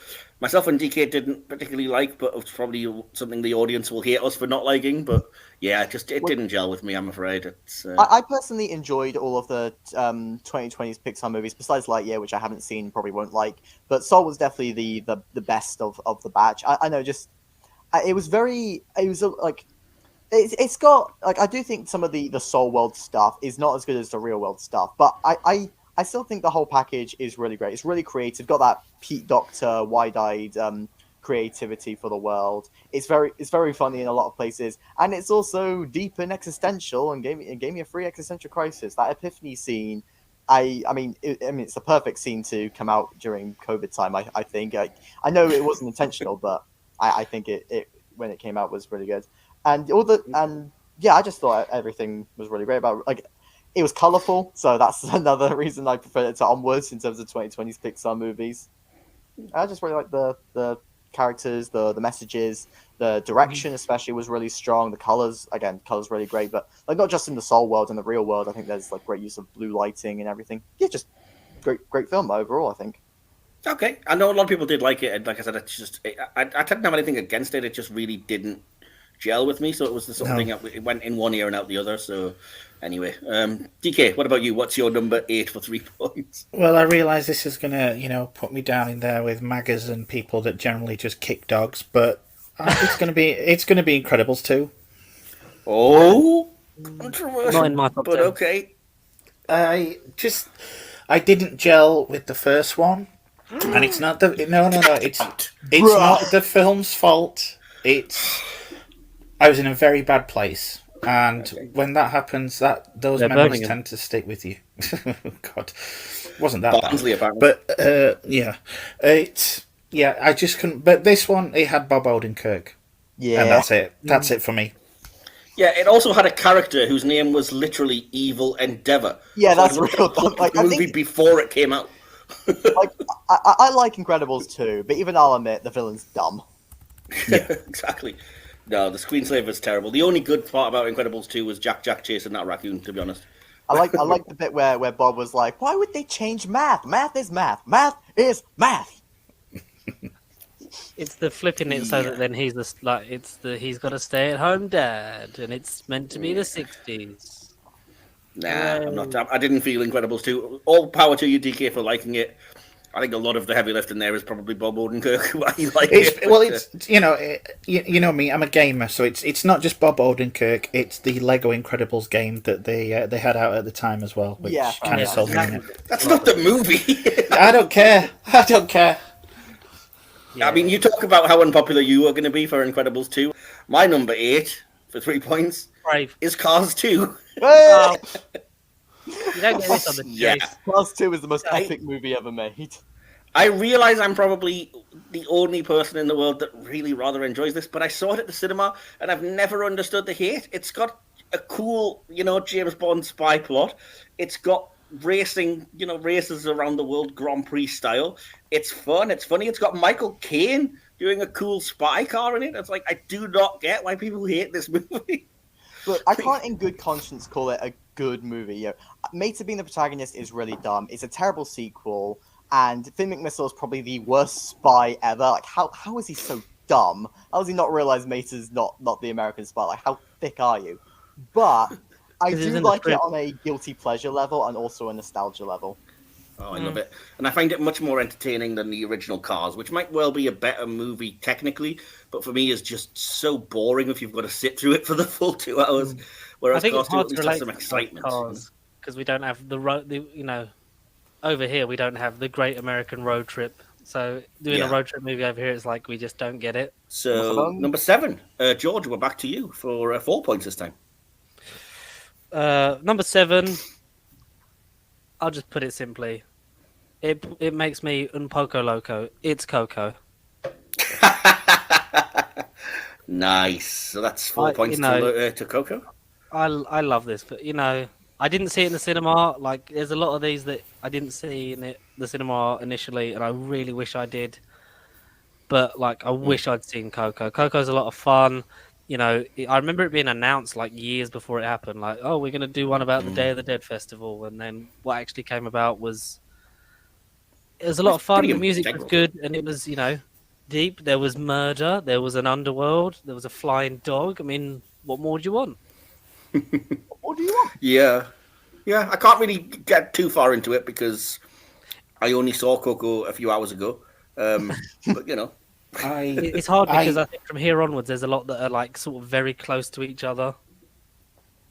myself and DK didn't particularly like, but it's probably something the audience will hate us for not liking. But yeah, it didn't gel with me, I'm afraid. I personally enjoyed all of the 2020's Pixar movies, besides Lightyear, which I haven't seen, probably won't like. But Soul was definitely the best of the batch. I know, it's got, like, I do think some of the Soul World stuff is not as good as the real world stuff, but I still think the whole package is really great. It's really creative. Got that Pete Docter wide-eyed creativity for the world. It's very funny in a lot of places, and it's also deep and existential. And gave me a free existential crisis. That epiphany scene, I mean, it's the perfect scene to come out during COVID time. I think. I know it wasn't intentional, but I think it when it came out was really good. And I just thought everything was really great about, like. It was colourful, so that's another reason I prefer it to Onwards in terms of 2020's Pixar movies. I just really like the characters, the messages, the direction especially was really strong. The colours really great, but like not just in the Soul world and the real world. I think there's like great use of blue lighting and everything. Yeah, just great film overall, I think. Okay, I know a lot of people did like it, and like I said, I didn't have anything against it. It just really didn't gel with me, so it was the sort of thing that it went in one ear and out the other. So anyway, DK, what about you? What's your number 8 for 3 points? Well, I realise this is gonna, put me down in there with maggers and people that generally just kick dogs, but it's gonna be Incredibles 2. Oh, controversial. Not in my top 10. But okay. I didn't gel with the first one, and it's not it's not the film's fault. I was in a very bad place. And when that happens, those memories tend to stick with you. God, wasn't that Barnsley, bad? Apparently. But I just couldn't. But this one, it had Bob Odenkirk, and that's it. That's it for me. Yeah, it also had a character whose name was literally Evil Endeavour. Yeah, that's real dumb. Like, the movie before it came out. Like, I like Incredibles 2, but even I'll admit the villain's dumb. Yeah, exactly. No, the screensaver is terrible. The only good part about Incredibles 2 was Jack chasing that raccoon, to be honest. I like the bit where Bob was like, "Why would they change math? Math is math. Math is math." It's the flipping it so that then he's he's got a stay-at-home dad, and it's meant to be the 60s. Nah, I'm not. I didn't feel Incredibles 2. All power to you, DK, for liking it. I think a lot of the heavy lifting there is probably Bob Odenkirk. You know me. I'm a gamer, so it's not just Bob Odenkirk. It's the Lego Incredibles game that they had out at the time as well, which kind of sold me on it. That's not the movie. I don't care. Yeah. I mean, you talk about how unpopular you are going to be for Incredibles 2. My number 8 for 3 points is Cars 2. Oh. You don't get this on the chase. Cars 2 is the most epic movie ever made. I realise I'm probably the only person in the world that really rather enjoys this, but I saw it at the cinema and I've never understood the hate. It's got a cool, James Bond spy plot. It's got racing, races around the world Grand Prix style. It's fun. It's funny. It's got Michael Caine doing a cool spy car in it. It's like, I do not get why people hate this movie. Look, I can't in good conscience call it a good movie. Mater being the protagonist is really dumb. It's a terrible sequel, and Finn McMissile is probably the worst spy ever. Like, how is he so dumb? How does he not realize Mater's not the American spy? Like, how thick are you? But I do like it on a guilty pleasure level and also a nostalgia level. Oh, I love it. And I find it much more entertaining than the original Cars, which might well be a better movie technically, but for me is just so boring if you've got to sit through it for the full 2 hours. Whereas I think Cars it's hard 2 to at least has relate some excitement. Cars, because we don't have the road, over here we don't have the great American road trip. So doing a road trip movie over here, it's like we just don't get it. So number 7, George, we're back to you for 4 points this time. Number 7, I'll just put it simply. It makes me un poco loco. It's Coco. Nice. So that's 4 points to Coco. I love this, but I didn't see it in the cinema. Like, there's a lot of these that I didn't see in it the cinema initially, and I really wish I did. But like, I wish I'd seen Coco. Coco's a lot of fun. You know, I remember it being announced like years before it happened. Like, oh, we're going to do one about the Day of the Dead festival, and then what actually came about was it was a lot of fun. The music was good, and it was deep. There was murder. There was an underworld. There was a flying dog. I mean, what more do you want? What do you want? Yeah. I can't really get too far into it because I only saw Coco a few hours ago. But it's hard because I think from here onwards, there's a lot that are like sort of very close to each other.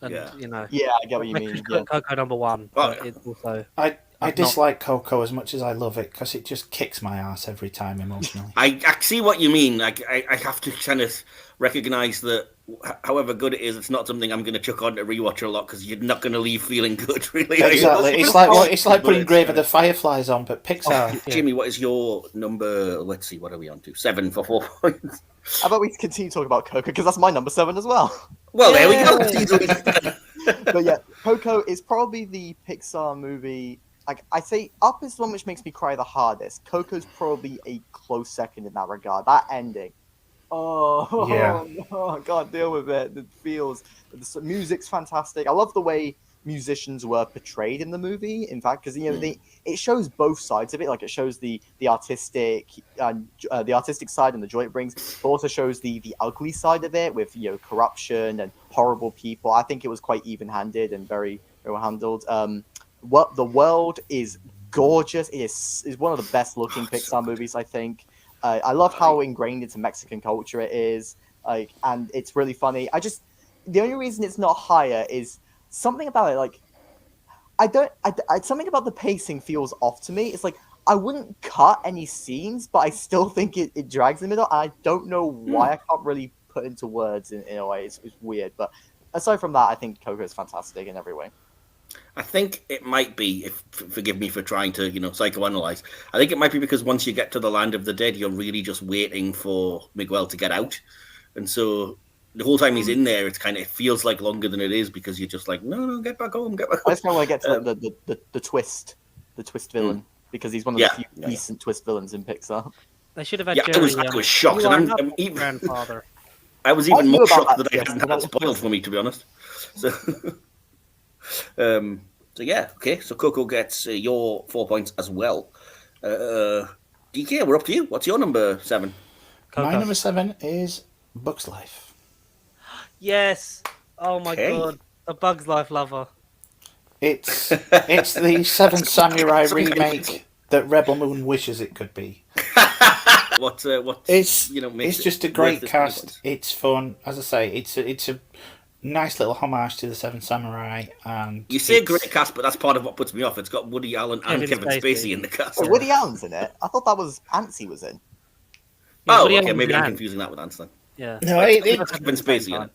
And, Yeah, I get what you mean. Coco number one. But it's also I dislike Coco as much as I love it because it just kicks my ass every time emotionally. I see what you mean. Like I have to kind of recognize that however good it is, it's not something I'm going to chuck on to rewatch a lot because you're not going to leave feeling good, really. Exactly. It's like putting Grave of the Fireflies on, but Pixar. Jimmy, what is your number? Let's see, what are we on to? 7 for 4 points. How about we continue talking about Coco because that's my number 7 as well. Well, there we go. But yeah, Coco is probably the Pixar movie. Like I say, Up is the one which makes me cry the hardest. Coco's probably a close second in that regard. That ending, I can't deal with it. It feels the music's fantastic. I love the way musicians were portrayed in the movie. In fact, because it shows both sides of it. Like it shows the artistic side and the joy it brings. But also shows the ugly side of it with corruption and horrible people. I think it was quite even-handed and very well handled. The world is gorgeous. It is one of the best looking Pixar movies, I think. I love how ingrained into Mexican culture it is, and it's really funny. The only reason it's not higher is something about it. Like, something about the pacing feels off to me. It's like I wouldn't cut any scenes, but I still think it drags the middle. I don't know why. I can't really put into words in a way. It's weird, but aside from that, I think Coco is fantastic in every way. I think it might be, forgive me for trying to, psychoanalyze. I think it might be because once you get to the land of the dead, you're really just waiting for Miguel to get out. And so the whole time he's in there, it feels like longer than it is because you're just like, no, get back home, get back home. I just want to get to the twist villain, because he's one of the few decent twist villains in Pixar. They should have had Jerry. I was shocked. I'm even grandfather. I was even more shocked that I hadn't had that spoiled for me, to be honest. So... okay. So Coco gets your 4 points as well. DK, we're up to you. What's your number 7? Coco. My number 7 is Bug's Life. Yes. Oh my god, a Bug's Life lover. It's the Seven Samurai remake that Rebel Moon wishes it could be. It's just a great cast. It's fun. As I say, it's a nice little homage to the Seven Samurai, and you say great cast, but that's part of what puts me off. It's got Woody Allen and Kevin Spacey in the cast. Oh, Woody Allen's in it. I thought that was Antsy was in. Maybe I'm confusing that with Anson. Yeah, no, it's Kevin Spacey in it.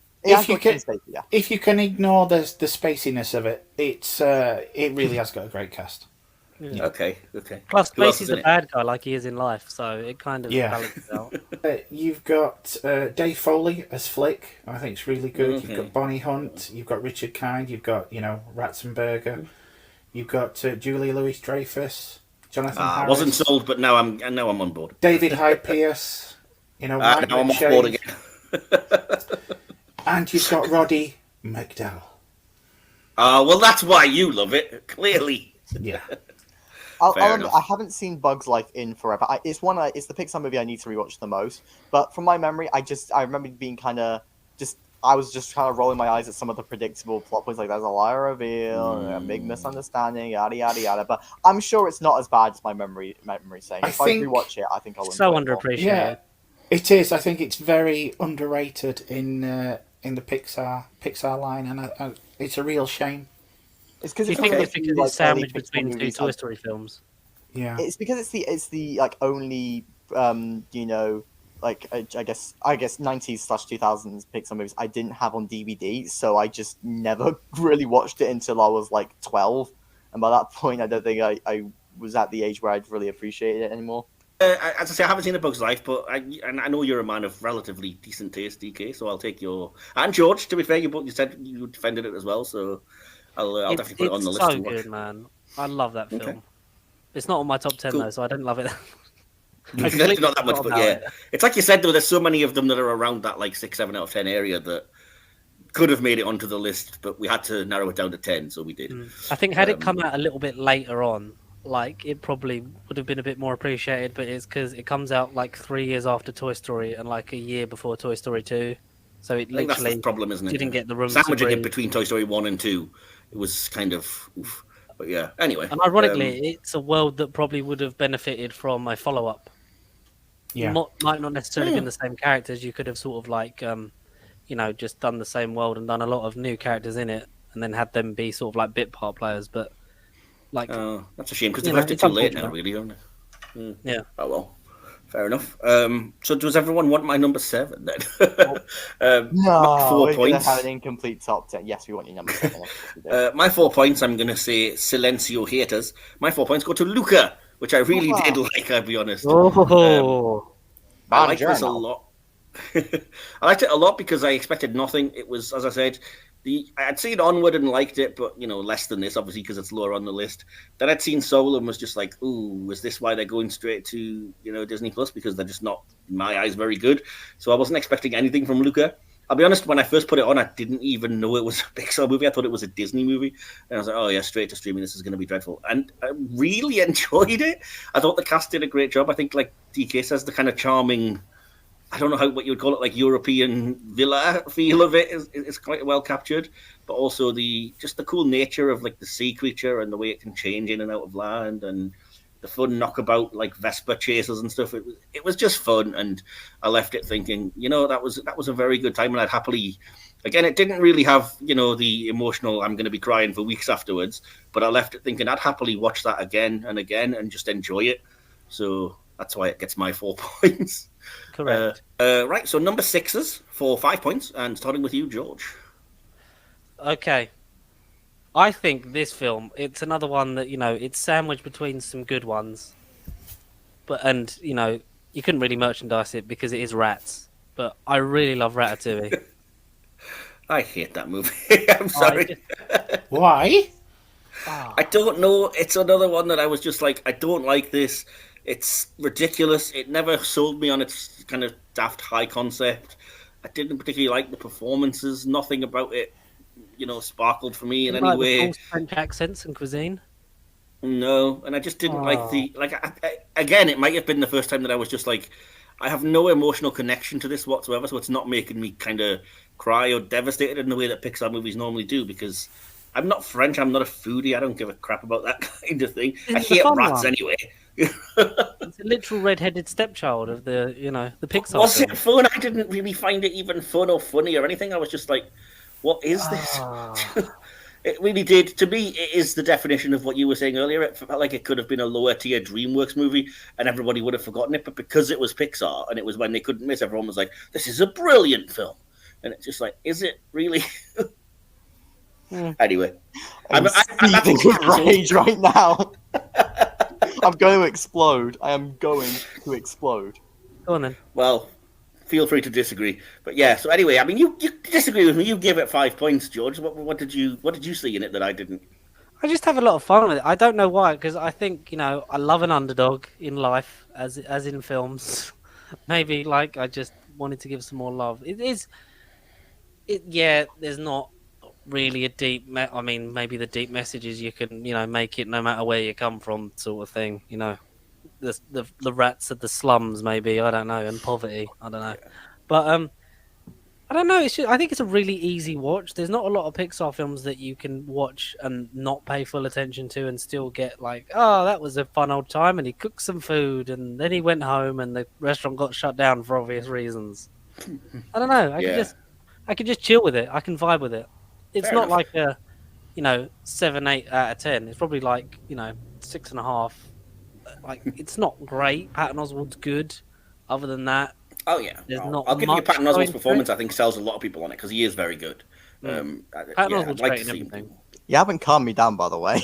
If you can ignore the spaciness of it, it really has got a great cast. Yeah. Okay. Plus, Spacey's a bad guy like he is in life, so it kind of balances out. You've got Dave Foley as Flick. I think it's really good. You've got Bonnie Hunt. You've got Richard Kind. You've got Ratzenberger. You've got Julia Louis-Dreyfus. Jonathan Harris. I wasn't sold, but now I'm on board. David Hyde Pierce. Now I'm on board again. And you've got Roddy McDowall. Well, that's why you love it, clearly. Yeah. I haven't seen Bug's Life in forever. It's the Pixar movie I need to rewatch the most. But from my memory, I remember being I was just kind of rolling my eyes at some of the predictable plot points, like there's a liar reveal, a big misunderstanding, yada yada yada. But I'm sure it's not as bad as my memory saying. If I rewatch it, I think I will. So underappreciated. Yeah, it is. I think it's very underrated in the Pixar line, and it's a real shame. It's because it's sandwiched between two Toy Story films. Yeah, it's because it's the only I guess 90s/2000s Pixar movies I didn't have on DVD, so I just never really watched it until I was like 12, and by that point I don't think I was at the age where I'd really appreciate it anymore. As I say, I haven't seen A Bug's Life, but I know you're a man of relatively decent taste, DK. So I'll take your and George. To be fair, you said you defended it as well, so I'll definitely put it on the list. It's so good, man. I love that film. It's not on my top 10 Cool. though, so I don't love it. Not that much, but yeah, it's like you said though. There's so many of them that are around that like 6, 7 out of 10 area that could have made it onto the list, but we had to narrow it down to 10, so we did. I think had it come out a little bit later on, like it probably would have been a bit more appreciated. But it's because it comes out like 3 years after Toy Story and like a year before Toy Story 2, so it literally that's the problem, isn't it? Didn't get the room sandwiching to it between Toy Story 1 and 2. It was kind of, oof. But yeah. Anyway, and ironically, it's a world that probably would have benefited from a follow-up. Yeah, might not necessarily been the same characters. You could have sort of like, just done the same world and done a lot of new characters in it, and then had them be sort of like bit part players. But like, that's a shame because they left it too late now, really, don't they? Yeah. Oh well, fair enough. So does everyone want my number 7 then? No, 4 we're points. gonna have an incomplete top 10. Yes, we want your number 7. My 4 points, I'm going to say Silencio haters. My 4 points go to Luca, which I really did like, I'll be honest. I liked this a lot. I liked it a lot because I expected nothing. It was, as I said, I'd seen Onward and liked it, but less than this, obviously, because it's lower on the list. Then I'd seen Soul and was just like, "Ooh, is this why they're going straight to Disney Plus? Because they're just not, in my eyes, very good." So I wasn't expecting anything from Luca. I'll be honest, when I first put it on, I didn't even know it was a Pixar movie. I thought it was a Disney movie. And I was like, oh, yeah, straight to streaming. This is going to be dreadful. And I really enjoyed it. I thought the cast did a great job. I think, like DK says, the kind of charming, I don't know what you would call it, like European villa feel of it is quite well captured. But also just the cool nature of like the sea creature and the way it can change in and out of land and the fun knockabout like Vespa chases and stuff. It was just fun, and I left it thinking, that was a very good time, and I'd happily. Again, it didn't really have the emotional I'm going to be crying for weeks afterwards, but I left it thinking I'd happily watch that again and again and just enjoy it. So that's why it gets my 4 points. Correct. Right, so number 6s for 5 points, and starting with you, George. Okay. I think this film, it's another one that, it's sandwiched between some good ones. And you couldn't really merchandise it because it is rats. But I really love Ratatouille. I hate that movie. I'm sorry. Why? I don't know. It's another one that I was just like, I don't like this. It's ridiculous. It never sold me on its kind of daft high concept. I didn't particularly like the performances. Nothing about it sparkled for me in any way. The French accents and cuisine? No, and I just didn't like again, it might have been the first time that I was just like, I have no emotional connection to this whatsoever, so it's not making me kind of cry or devastated in the way that Pixar movies normally do, because I'm not French, I'm not a foodie, I don't give a crap about that kind of thing. I hate rats anyway. It's a literal red-headed stepchild of the Pixar Was film. it fun? I didn't really find it even fun or funny or anything. I was just like, what is this? It really did. To me, it is the definition of what you were saying earlier. It felt like it could have been a lower-tier DreamWorks movie and everybody would have forgotten it. But because it was Pixar and it was when they couldn't miss, everyone was like, this is a brilliant film. And it's just like, is it really? Anyway. I'm seething with rage right now. I'm going to explode. I am going to explode. Go on then. Well, feel free to disagree. But yeah, so anyway, I mean, you disagree with me. You gave it 5 points, George. What did you see in it that I didn't? I just have a lot of fun with it. I don't know why, because I think, I love an underdog in life, as in films. Maybe, I just wanted to give some more love. There's not really a deep... maybe the deep message is you can, make it no matter where you come from sort of thing, The rats of the slums, maybe, I don't know, and poverty, I don't know. Yeah. But, I don't know, I think it's a really easy watch. There's not a lot of Pixar films that you can watch and not pay full attention to and still get that was a fun old time, and he cooked some food, and then he went home, and the restaurant got shut down for obvious reasons. I don't know, I can just chill with it. I can vibe with it. It's not like a, 7, 8 out of 10. It's probably 6.5. It's not great. Patton Oswalt's good. Other than that, I'll give you Patton Oswalt's performance. I think sells a lot of people on it because he is very good. Patton Oswalt's great in everything. You haven't calmed me down, by the way.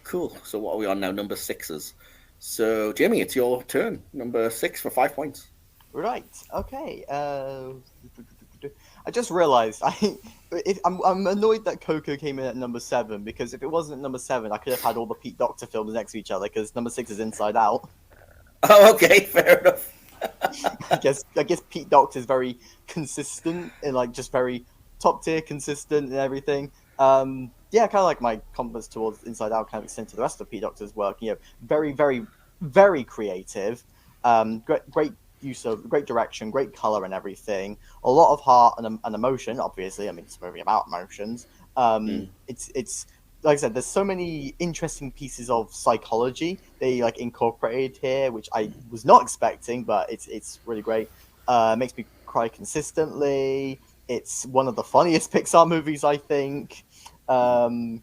Cool. So what are we on now? Number 6s. So Jamie, it's your turn. Number 6 for 5 points. Right. Okay. I just realised I'm annoyed that Coco came in at number 7, because if it wasn't at number 7, I could have had all the Pete Docter films next to each other, because number 6 is Inside Out. Oh, okay, fair enough. I guess Pete Docter is very consistent and like just very top tier, consistent and everything. Yeah, kind of like my compliments towards Inside Out kind of extend to the rest of Pete Docter's work. You know, very, very, very creative. Great use of great direction, great color and everything. A lot of heart and emotion. Obviously, I mean, it's a movie about emotions. It's like I said, there's so many interesting pieces of psychology they like incorporated here, which I was not expecting, but it's really great. Makes me cry consistently. It's one of the funniest Pixar movies, I think. Yes,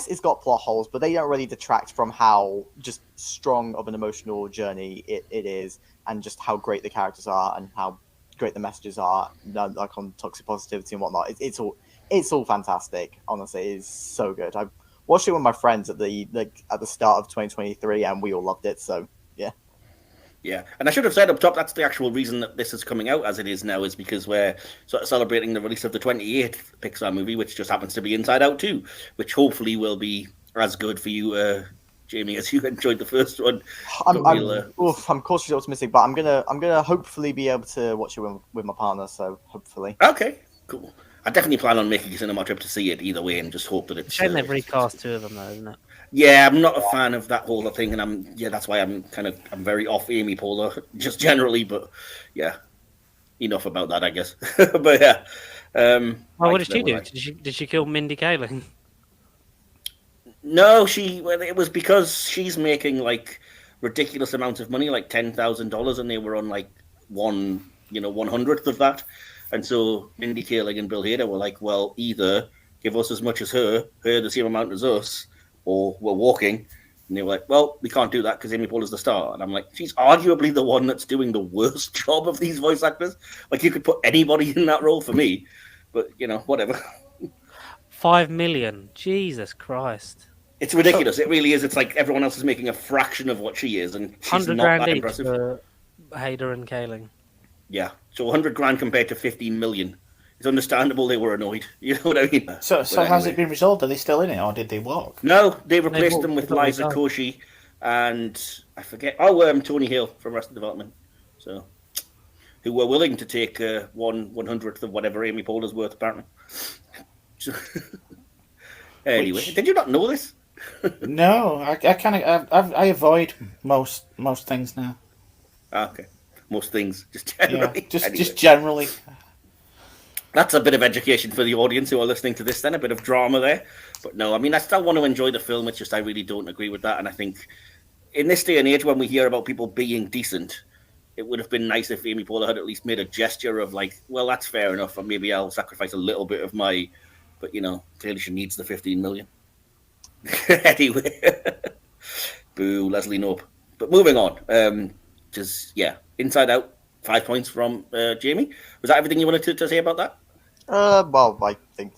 it's got plot holes, but they don't really detract from how just strong of an emotional journey it is, and just how great the characters are and how great the messages are, like on toxic positivity and whatnot. It's all fantastic. Honestly, it is so good. I watched it with my friends at the start of 2023, and we all loved it. So yeah. Yeah, and I should have said up top, that's the actual reason that this is coming out as it is now, is because we're sort of celebrating the release of the 28th Pixar movie, which just happens to be Inside Out 2, which hopefully will be as good for you, Jamie, as you enjoyed the first one. I'm cautiously optimistic, but I'm gonna hopefully be able to watch it with my partner. So hopefully. Okay, cool. I definitely plan on making a cinema trip to see it either way, and just hope that it's. Shame they've recast 2 of them, though, isn't it? Yeah, I'm not a fan of that whole thing, and that's why I'm very off Amy Poehler just generally, but yeah, enough about that, I guess. But yeah. Well, what did she do? Did she kill Mindy Kaling? No, it was because she's making like ridiculous amounts of money, like $10,000, and they were on like 1/100th of that. And so Mindy Kaling and Bill Hader were like, well, either give us as much as her the same amount as us, or we're walking. And they were like, well, we can't do that because Amy Poehler's the star. And I'm like, she's arguably the one that's doing the worst job of these voice actors. Like, you could put anybody in that role for me. But, whatever. 5 million. Jesus Christ. It's ridiculous. It really is. It's like everyone else is making a fraction of what she is. And she's not that impressive. For Hader and Kaling. Yeah. So 100 grand compared to 15 million. It's understandable they were annoyed. You know what I mean? So has it been resolved? Are they still in it, or did they walk? No, they replaced them with Liza Koshy and I forget. Tony Hale from Arrested Development. So, who were willing to take 1/100th of whatever Amy Poehler's worth, apparently. So, anyway, did you not know this? No, I avoid most things now. Okay, most things, just generally. Yeah, just generally. That's a bit of education for the audience who are listening to this then, a bit of drama there. But no, I mean, I still want to enjoy the film. It's just I really don't agree with that. And I think in this day and age when we hear about people being decent, it would have been nice if Amy Poehler had at least made a gesture of like, well, that's fair enough, and maybe I'll sacrifice a little bit of my... But, clearly she needs the 15 million. Anyway. Boo, Leslie Knope. But moving on. Inside Out, 5 points from Jamie. Was that everything you wanted to say about that? Well, I think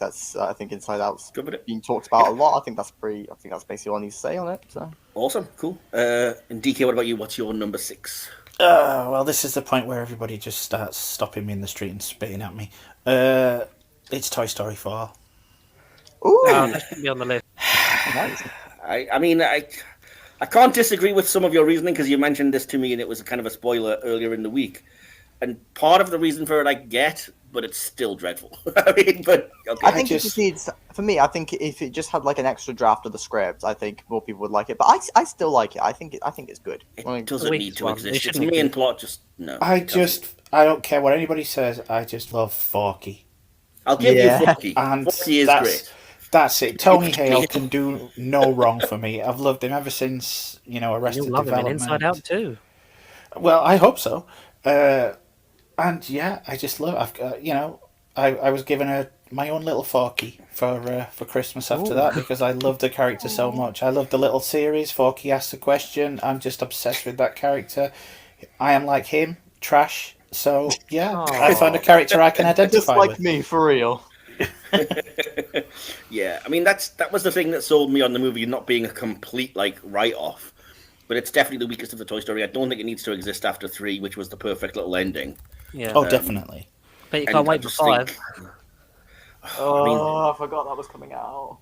Inside Out's Covered it. being talked about a lot. I think that's basically all I need to say on it. So awesome, cool. And DK, what about you? What's your number 6? Well, this is the point where everybody just starts stopping me in the street and spitting at me. It's Toy Story 4. Ooh, that should be on the list. Nice. I can't disagree with some of your reasoning, because you mentioned this to me and it was kind of a spoiler earlier in the week. And part of the reason for it I get, but it's still dreadful. Okay. I think it just needs, for me, I think if it just had like an extra draft of the script, I think more people would like it. But I still like it. I think it's good. It doesn't need to exist. It's main plot, just no. I don't care what anybody says. I just love Forky. I'll give you Forky. And Forky is great. That's it. Tony Hale can do no wrong for me. I've loved him ever since, Arrested You'll love Development. him in Inside Out too. Well, I hope so. And yeah, I just love. I was given my own little Forky for Christmas after that, because I loved the character so much. I loved the little series. Forky Asks a Question. I'm just obsessed with that character. I am like him, trash. So yeah, I found a character I can identify just like with. me, for real. Yeah, I mean that was the thing that sold me on the movie not being a complete write-off, but it's definitely the weakest of the Toy Story. I don't think it needs to exist after 3, which was the perfect little ending. Yeah. Oh, definitely. Bet you can't wait for 5. I forgot that was coming out.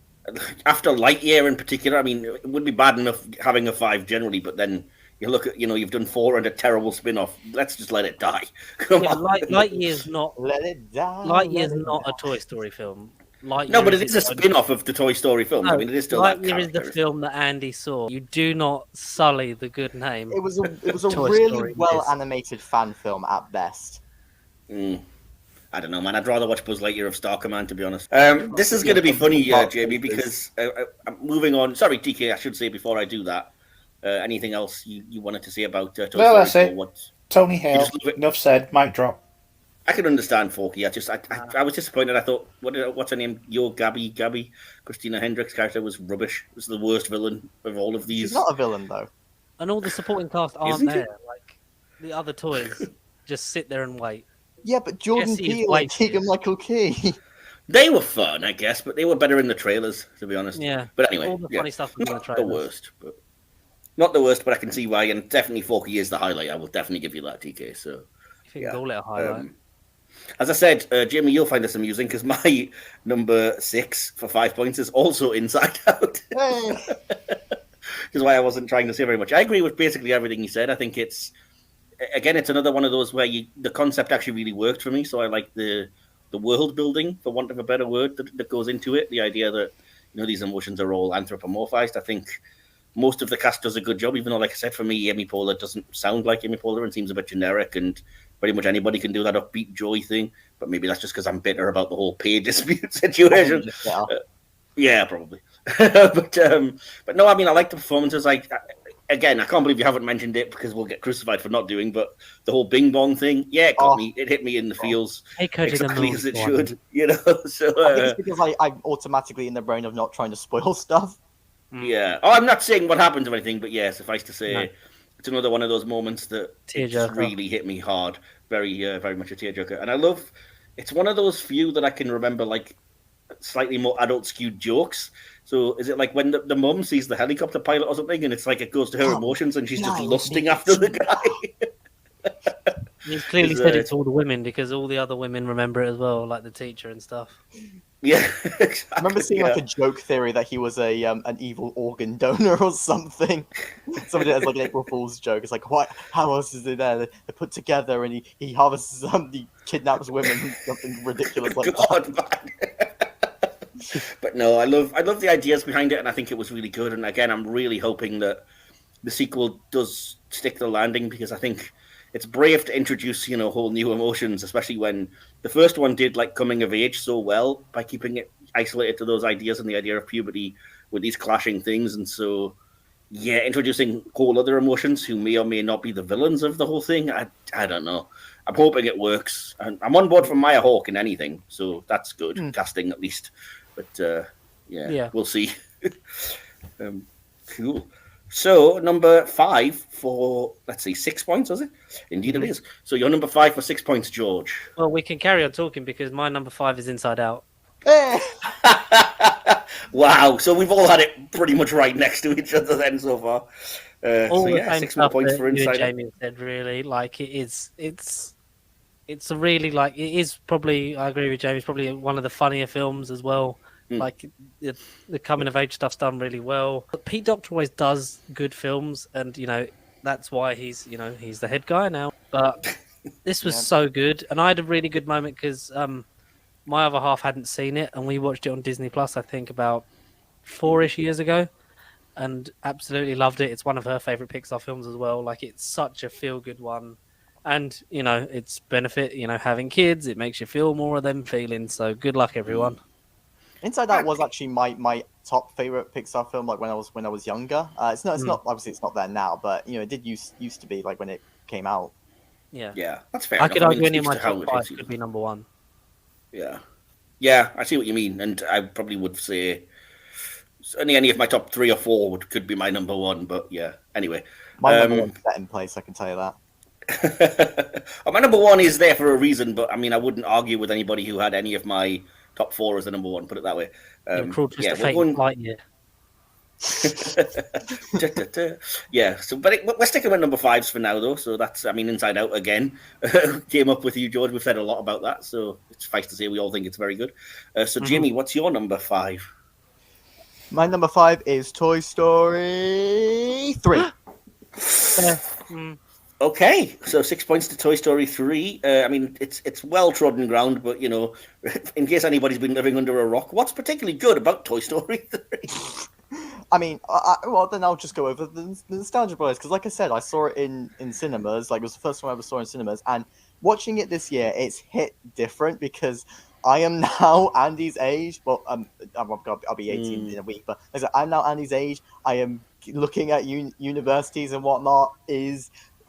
After Lightyear in particular, I mean, it would be bad enough having a 5 generally, but then you look at, you've done 4 and a terrible spin-off. Let's just let it die. Come on. Lightyear's not. Let it die. Lightyear's not a Toy Story film. Lightyear no, but it is a spin-off of the Toy Story films. No, I mean, it is still Lightyear is the film that Andy saw. You do not sully the good name. It was a really well animated fan film at best. I don't know, man. I'd rather watch Buzz Lightyear of Star Command, to be honest. This is going to be funny, Jamie, because moving on. Sorry, TK, I should say before I do that. Anything else you wanted to say about Toy Story? That's it. Tony Hale. Enough said. Mic drop. I can understand Forky. I was disappointed. I thought, what's her name? Gabby. Christina Hendricks' character was rubbish. It was the worst villain of all of these. She's not a villain, though. And all the supporting cast aren't there. Like, the other toys just sit there and wait. Yeah, but Jordan Peele and Keegan-Michael Key. They were fun, I guess, but they were better in the trailers, to be honest. Yeah. But anyway, all the funny stuff was in the trailers. Not the worst, but I can see why, and definitely Forky is the highlight. I will definitely give you that, TK. So, if you can call it a highlight. As I said, Jamie, you'll find this amusing because my number 6 for 5 points is also Inside Out. Which is why I wasn't trying to say very much. I agree with basically everything you said. I think it's another one of those where the concept actually really worked for me. So I like the world building, for want of a better word, that goes into it. The idea that these emotions are all anthropomorphized. I think most of the cast does a good job, even though, like I said, for me, Amy Poehler doesn't sound like Amy Poehler and seems a bit generic, and pretty much anybody can do that upbeat joy thing. But maybe that's just because I'm bitter about the whole pay dispute situation. Yeah, probably. but no, I mean, I like the performances. Again, I can't believe you haven't mentioned it because we'll get crucified for not doing. But the whole Bing Bong thing, it got me. It hit me in the feels exactly as it should. So I think it's because I'm automatically in the brain of not trying to spoil stuff. Yeah. Oh, I'm not saying what happens or anything, but yeah, suffice to say, it's another one of those moments that just really hit me hard. Very, very much a tearjerker. And I love. It's one of those few that I can remember, like, slightly more adult skewed jokes. So is it like when the mum sees the helicopter pilot or something, and it's like it goes to her emotions, and she's just lusting after the guy? He's clearly said it to all the women because all the other women remember it as well, like the teacher and stuff. Yeah, exactly. I remember seeing like a joke theory that he was an evil organ donor or something. Somebody has like an April Fool's joke. It's like, what? How else is it there? They're put together, and he harvests he kidnaps women, something ridiculous like that. Man. But no, I love the ideas behind it, and I think it was really good. And again, I'm really hoping that the sequel does stick the landing, because I think it's brave to introduce, whole new emotions, especially when the first one did like coming of age so well by keeping it isolated to those ideas and the idea of puberty with these clashing things. And so, yeah, introducing whole other emotions who may or may not be the villains of the whole thing. I don't know. I'm hoping it works. And I'm on board for Maya Hawke in anything, so that's good. Casting at least. But yeah, we'll see. Cool. So number 5 for, let's see, 6 points, was it? Indeed it is. So you're number 5 for 6 points, George. Well, we can carry on talking because my number 5 is Inside Out. Wow. So we've all had it pretty much right next to each other then so far. All the same 6 more points for Inside Out. Jamie said, really, like it's a really, like, it is probably, I agree with Jamie, it's probably one of the funnier films as well. Like the coming of age stuff's done really well. But Pete Docter always does good films, and that's why he's the head guy now. But this was so good, and I had a really good moment because my other half hadn't seen it, and we watched it on Disney Plus, I think about 4-ish years ago, and absolutely loved it. It's one of her favorite Pixar films as well. Like, it's such a feel good one, and it's benefit. Having kids, it makes you feel more of them feelings. So good luck, everyone. Inside Out was actually my top favorite Pixar film. Like when I was younger. It's not obviously it's not there now, but it did used to be like when it came out. Yeah, that's fair. I could argue any of my top 5 could be number 1. Yeah, I see what you mean, and I probably would say any of my top 3 or 4 could be my number 1. But yeah, anyway, my number 1's set in place. I can tell you that. My number 1 is there for a reason, but I mean, I wouldn't argue with anybody who had any of my top 4 as the number 1. Put it that way. Cruel Twist of Fate, Lightyear. Yeah, so but we're sticking with number fives for now, though. So that's, I mean, Inside Out again came up with you, George. We've said a lot about that, so it's nice to say we all think it's very good. So, Jimmy, what's your number five? My number five is Toy Story 3. Okay, so 6 points to Toy Story 3. I mean, it's well trodden ground, but you know, in case anybody's been living under a rock, what's particularly good about Toy Story 3? I mean, well, then I'll just go over the nostalgia boys, because like I said, I saw it in cinemas. Like, it was the first time I ever saw it in cinemas, and watching it this year, it's hit different because I am now Andy's age. Well, I'll be 18 in a week, but like I said, I'm now Andy's age. I am looking at universities and whatnot.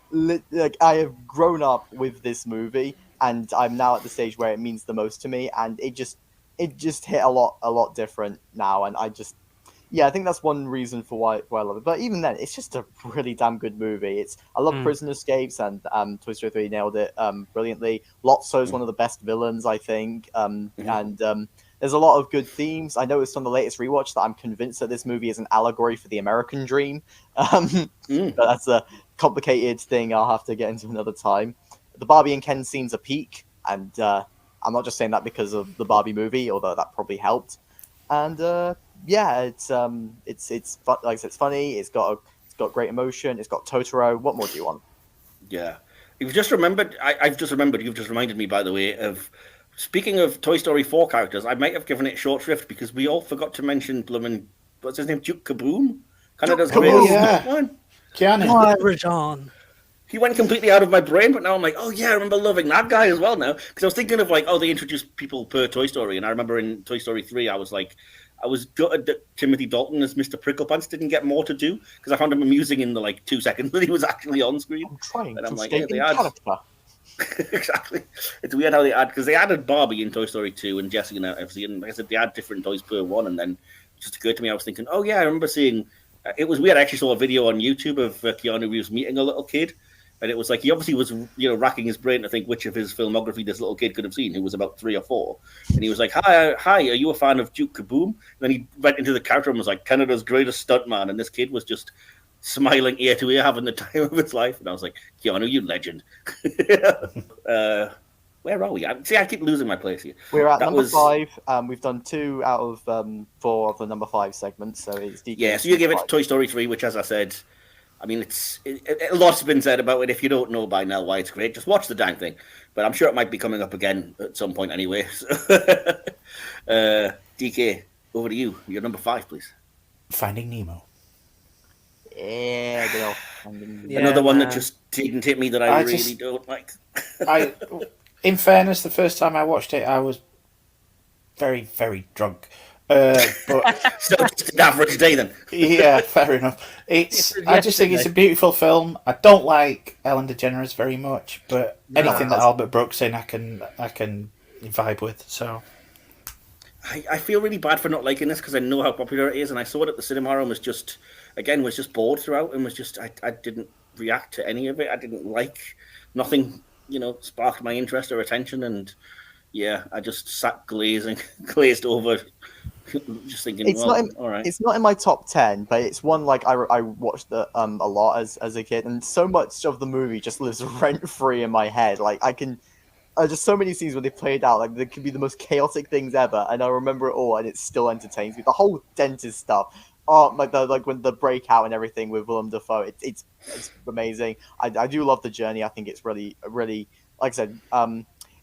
Like, I have grown up with this movie, and I'm now at the stage where it means the most to me, and it just hit a lot different now, and I think that's one reason for why I love it. But even then, it's just a really damn good movie. I love Prison Escapes, and Toy Story 3 nailed it brilliantly. Lotso's one of the best villains, I think. And there's a lot of good themes. I noticed on the latest rewatch that I'm convinced that this movie is an allegory for the American dream. But that's a complicated thing I'll have to get into another time. The Barbie and Ken scene's a peak, and I'm not just saying that because of the Barbie movie, although that probably helped. And it's fun. Like I said, it's funny. It's got great emotion. It's got Totoro. What more do you want? Yeah, you've just remembered. I've just remembered. You've just reminded me, by the way, of speaking of Toy Story 4 characters. I might have given it short shrift because we all forgot to mention bloomin', what's his name, Duke Kaboom. Canada's greatest. Yeah, Keanu. He went completely out of my brain, but now I'm like, oh yeah, I remember loving that guy as well now. Because I was thinking of like, oh, they introduced people per Toy Story, and I remember in Toy Story 3, I was gutted that Timothy Dalton as Mr. Pricklepants didn't get more to do, because I found him amusing in the like 2 seconds that he was actually on screen. I'm trying and to I'm like, stay in character. Exactly. It's weird how they add, because they added Barbie in Toy Story 2 and Jessie and everything, and like I said, they add different toys per one, and then it just occurred to me, I was thinking, oh yeah, I remember seeing, it was weird, I actually saw a video on YouTube of Keanu Reeves meeting a little kid, and it was like, he obviously was, racking his brain to think which of his filmography this little kid could have seen, who was about 3 or 4. And he was like, hi, are you a fan of Duke Kaboom? And then he went into the character and was like, Canada's greatest stuntman. And this kid was just smiling ear to ear, having the time of his life. And I was like, Keanu, you legend. Where are we? See, I keep losing my place here. We're at number 5. We've done 2 out of 4 of the number 5 segments. So it's DK. Yeah, so you give it Toy Story 3, which, as I said, I mean, a lot's been said about it. If you don't know by now why it's great, just watch the dang thing. But I'm sure it might be coming up again at some point anyway. So, DK, over to you. Your number 5, please. Finding Nemo. Yeah, girl. Another one that just didn't hit me that I really don't like. In fairness, the first time I watched it, I was very, very drunk. But so just an average day then. Yeah, fair enough. I just think it's a beautiful film. I don't like Ellen DeGeneres very much, but anything that Albert Brooks in, I can vibe with. So I feel really bad for not liking this because I know how popular it is, and I saw it at the cinema and was just bored throughout, and was just I didn't react to any of it. I didn't like nothing. Sparked my interest or attention, and yeah, I just sat glazed over. Just thinking, all right. It's not in my top 10, but it's one like I watched a lot as a kid, and so much of the movie just lives rent free in my head. Like I can, just so many scenes where they played out, like they could be the most chaotic things ever, and I remember it all, and it still entertains me. The whole dentist stuff, like when the breakout and everything with Willem Dafoe, it's amazing. I do love the journey. I think it's really, really, like I said,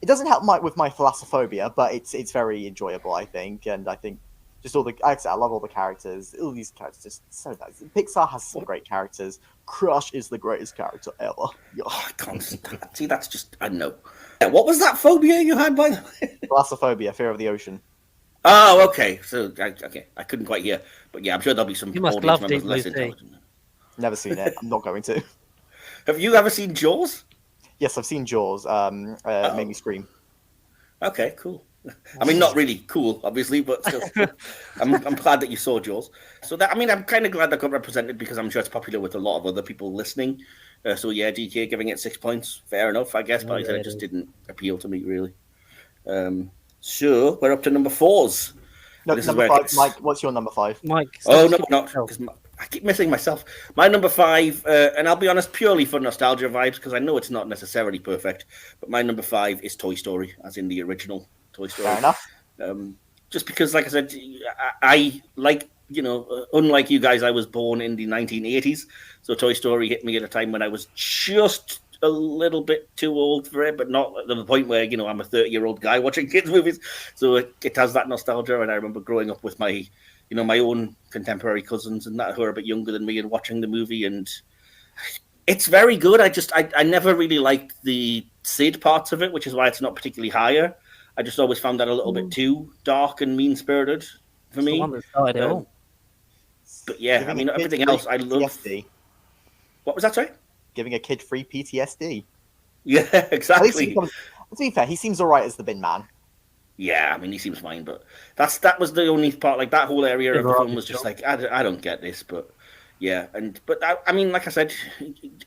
it doesn't help with my thalassophobia, but it's very enjoyable, I think, and I think. Just I love all the characters. All these characters just so nice. Pixar has some great characters. Crush is the greatest character ever. Oh, I can't see. That's just I know. What was that phobia you had, by the way? Thalassophobia, fear of the ocean. Oh, okay. So I couldn't quite hear, but yeah, I'm sure there'll be some audience members less intelligent. Never seen it. I'm not going to. Have you ever seen Jaws? Yes, I've seen Jaws. It made me scream. Okay, cool. I mean, not really cool, obviously, but still, I'm glad that you saw Jaws. So I'm kind of glad that got represented because I'm sure it's popular with a lot of other people listening. So yeah, DK giving it 6 points, fair enough, I guess. But it just didn't appeal to me really. So we're up to number 4s, No, number 5, Mike. What's your number 5? Mike. Oh no, not because I keep missing myself. My number 5, and I'll be honest, purely for nostalgia vibes, because I know it's not necessarily perfect. But my number 5 is Toy Story, as in the original Toy Story. Fair enough. Just because, like I said, I like, unlike you guys, I was born in the 1980s, so Toy Story hit me at a time when I was just a little bit too old for it, but not at the point where I'm a 30-year-old guy watching kids movies. So it has that nostalgia, and I remember growing up with my my own contemporary cousins and that who are a bit younger than me and watching the movie, and it's very good. I never really liked the Sid parts of it, which is why it's not particularly higher. I just always found that a little bit too dark and mean-spirited for me. The one that started it all. But yeah, everything else I love. PTSD. What was that, sorry? Giving a kid free PTSD. Yeah, exactly. To be fair, he seems all right as the bin man. Yeah, he seems fine, but that was the only part. Like that whole area of the film was just like I don't get this, but yeah, but like I said,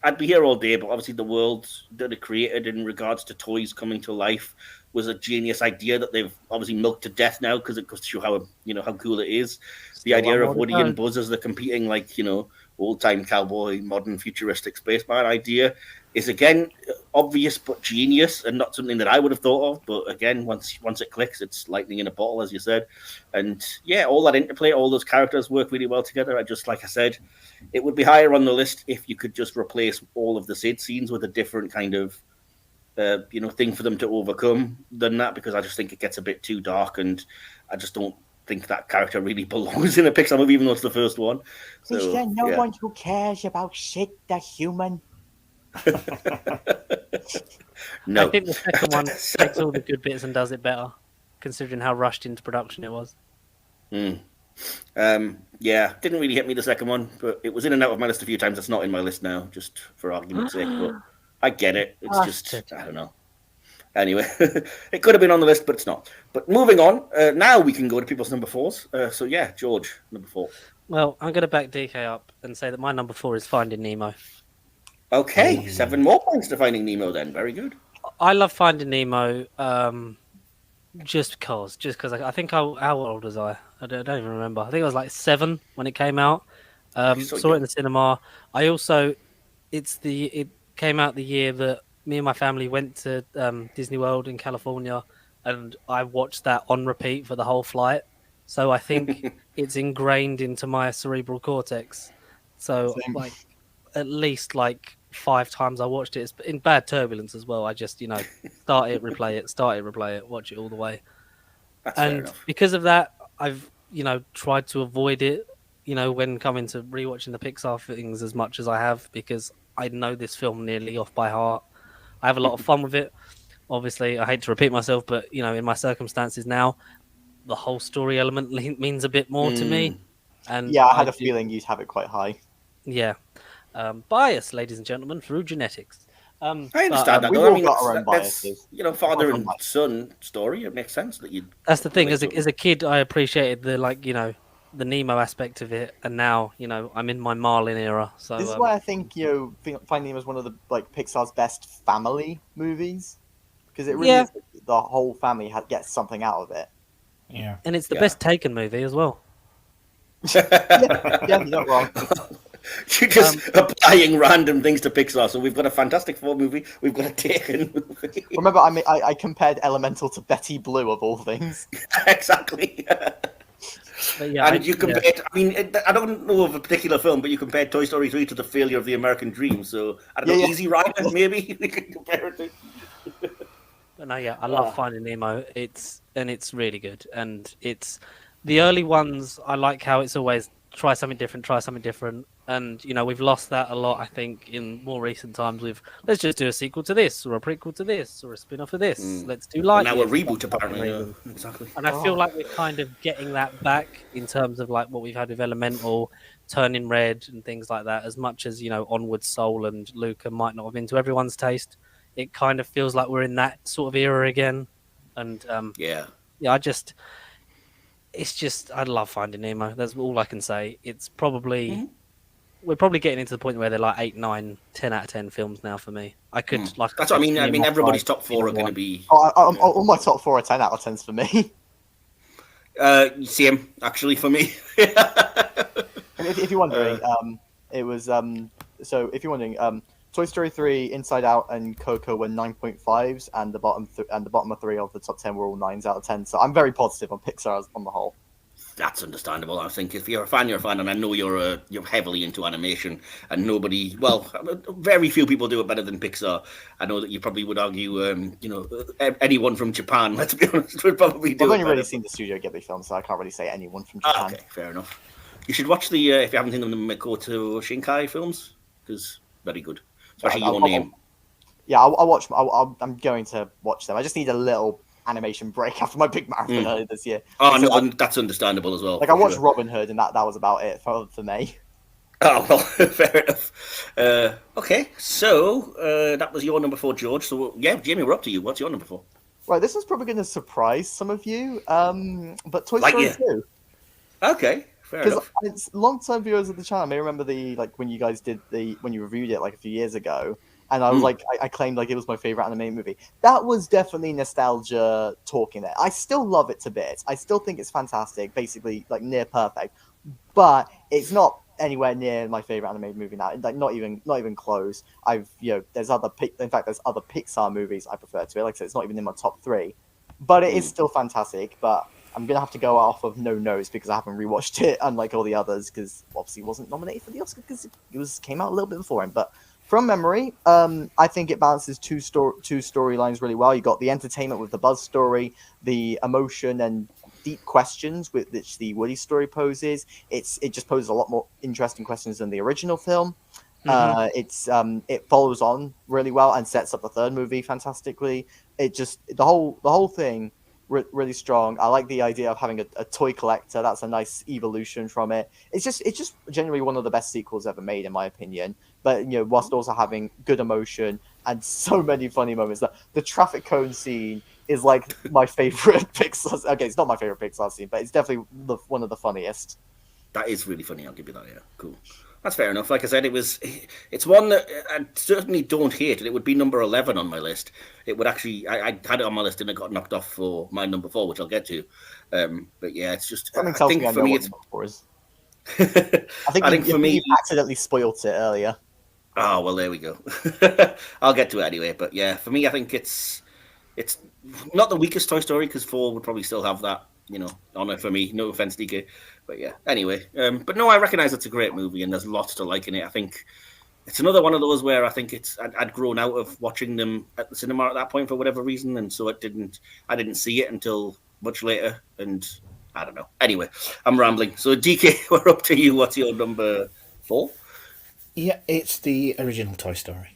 I'd be here all day. But obviously, the world that it created in regards to toys coming to life was a genius idea that they've obviously milked to death now, because it goes to show how cool it is. The idea of Woody and Buzz as the competing old-time cowboy, modern futuristic spaceman idea is again obvious but genius, and not something that I would have thought of. But again, once it clicks, it's lightning in a bottle, as you said. And yeah, all that interplay, all those characters work really well together. Like I said, it would be higher on the list if you could just replace all of the Sid scenes with a different kind of thing for them to overcome than that, because I just think it gets a bit too dark, and I just don't think that character really belongs in a Pixar movie, even though it's the first one. So, is there no one who cares about Sid the human? No. I think the second one takes all the good bits and does it better, considering how rushed into production it was. Yeah, didn't really hit me the second one, but it was in and out of my list a few times. It's not in my list now, just for argument's sake. But I get it. It's just, I don't know. Anyway, it could have been on the list, but it's not. But moving on, now we can go to people's number 4s. So yeah, George, number 4. Well, I'm going to back DK up and say that my number 4 is Finding Nemo. Okay, 7 more points to Finding Nemo then. Very good. I love Finding Nemo just because I think how old was I? I don't even remember. I think I was like 7 when it came out. Saw it in the cinema. It came out the year that me and my family went to Disney World in California, and I watched that on repeat for the whole flight. So I think it's ingrained into my cerebral cortex. So at least 5 times I watched it. It's in bad turbulence as well. I just start it, replay it, watch it all the way. And because of that, I've tried to avoid it. When coming to rewatching the Pixar things as much as I have, because I know this film nearly off by heart. I have a lot of fun with it. Obviously, I hate to repeat myself, but in my circumstances now, the whole story element means a bit more to me. And yeah, I had a feeling you'd have it quite high. Yeah, bias, ladies and gentlemen, through genetics. I understand that. We've all got our own biases. Father and son story. It makes sense that you. That's the thing. As a kid, I appreciated the the Nemo aspect of it, and now I'm in my Marlin era. So this is why I think Finding Nemo is one of the Pixar's best family movies, because it really is, the whole family gets something out of it. Yeah, and it's the best Taken movie as well. yeah, you're not wrong. You're just applying random things to Pixar. So we've got a Fantastic Four movie, we've got a Taken movie. Remember, I compared Elemental to Betty Blue of all things. Exactly. And you compared, I don't know of a particular film, but you compared Toy Story 3 to The Failure of the American Dream. So, I don't know, Easy Rider, maybe we can compare it to. But no, I love Finding Nemo. It's really good. And it's the early ones, I like how it's always try something different. And, we've lost that a lot, I think, in more recent times with, let's just do a sequel to this, or a prequel to this, or a spin-off of this. Let's do now a reboot, apparently. Yeah, exactly. And I feel like we're kind of getting that back in terms of what we've had with Elemental, Turning Red, and things like that. As much as, Onward Soul and Luca might not have been to everyone's taste, it kind of feels like we're in that sort of era again. And, I love Finding Nemo. That's all I can say. It's probably... We're probably getting into the point where they're 8, 9, 10 out of 10 films now for me. I could That's what I mean. Everybody's top 4 are going to be. All my top 4 are 10 out of 10s for me. Same, actually, for me. If you're wondering, it was so if you're wondering, Toy Story 3, Inside Out, and Coco were 9.5s, and the bottom of 3 of the top 10 were all 9s out of 10. So I'm very positive on Pixar on the whole. That's understandable. I think if you're a fan, you're a fan, and I know you're heavily into animation, and very few people do it better than Pixar. I know that you probably would argue, anyone from Japan, let's be honest, would probably do it. I've only really seen the Studio Ghibli films, so I can't really say anyone from Japan. Okay, fair enough. You should watch the if you haven't seen them, the Makoto Shinkai films, because very good, especially Your Name. Yeah, I'll watch. I'm going to watch them. I just need a little animation break after my big marathon earlier this year. Oh, no, that's understandable as well. Like I watched Robin Hood, and that was about it for me. Oh, well, fair enough. Okay, so that was your number 4, George. So yeah, Jamie, we're up to you. What's your number 4? Right, this was probably going to surprise some of you, but Toy Story 2. Okay, fair enough. Because long-term viewers of the channel may remember when you guys did when you reviewed it like a few years ago. And I was I claimed like it was my favorite animated movie. That was definitely nostalgia talking there. I still love it to bits. I still think it's fantastic, basically like near perfect. But it's not anywhere near my favorite animated movie now. Like not even close. There's other Pixar movies I prefer to it. Like I said, it's not even in my top 3. But it is still fantastic. But I'm gonna have to go off of no notes because I haven't rewatched it, unlike all the others, because obviously it wasn't nominated for the Oscar because it came out a little bit before him. But from memory, I think it balances two storylines really well. You got the entertainment with the Buzz story, the emotion and deep questions which the Woody story poses. It just poses a lot more interesting questions than the original film. It follows on really well and sets up the third movie fantastically. The whole thing really strong. I like the idea of having a toy collector. That's a nice evolution from it. It's just generally one of the best sequels ever made, in my opinion. But whilst also having good emotion and so many funny moments. The traffic cone scene is like my favorite Pixar. Okay, it's not my favorite Pixar scene, but it's definitely one of the funniest. That is really funny. I'll give you that. Yeah, cool. That's fair enough. Like I said, it's one that I certainly don't hate. It would be number 11 on my list. It would actually, I had it on my list and it got knocked off for my number 4, which I'll get to. But yeah, it's just. Something tells me for me, it's. I think for me, you accidentally spoiled it earlier. Oh well, there we go. I'll get to it anyway. But yeah, for me, I think it's not the weakest Toy Story because 4 would probably still have that, honor for me. No offense, DK. But yeah, anyway. But no, I recognize it's a great movie and there's lots to like in it. I think it's another one of those where I think I'd grown out of watching them at the cinema at that point for whatever reason, and so I didn't see it until much later, and I don't know. Anyway, I'm rambling. So DK, we're up to you. What's your number 4? Yeah, it's the original Toy Story.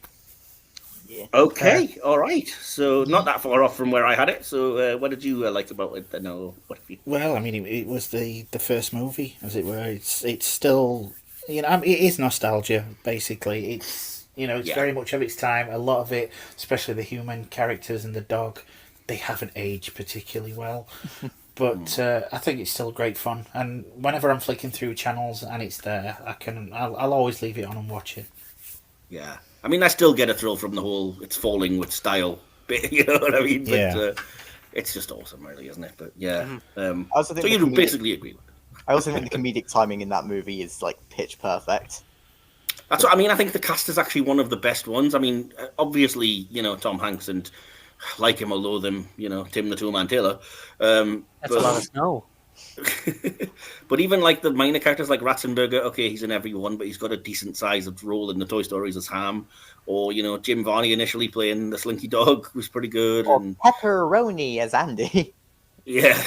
Yeah. Okay, all right. So not that far off from where I had it. So what did you like about it? What have you... Well, I mean, it was the first movie, as it were. It's still, it is nostalgia. Basically, it's very much of its time. A lot of it, especially the human characters and the dog, they haven't aged particularly well. But I think it's still great fun, and whenever I'm flicking through channels and it's there, I'll always leave it on and watch it. Yeah, I mean, I still get a thrill from the whole "it's falling with style" bit. You know what I mean? But, yeah. It's just awesome, really, isn't it? But yeah, I also think so you basically agree with it. I also think the comedic timing in that movie is like pitch perfect. That's what I mean. I think the cast is actually one of the best ones. I mean, obviously, Tom Hanks and. Like him or loathe him, Tim the Toolman Taylor. That's a lot of snow. But even like the minor characters like Ratzenberger, okay, he's in every one, but he's got a decent size of role in the Toy Stories as Ham. Or, Jim Varney initially playing the Slinky Dog was pretty good. Or and Pepperoni as Andy. Yeah.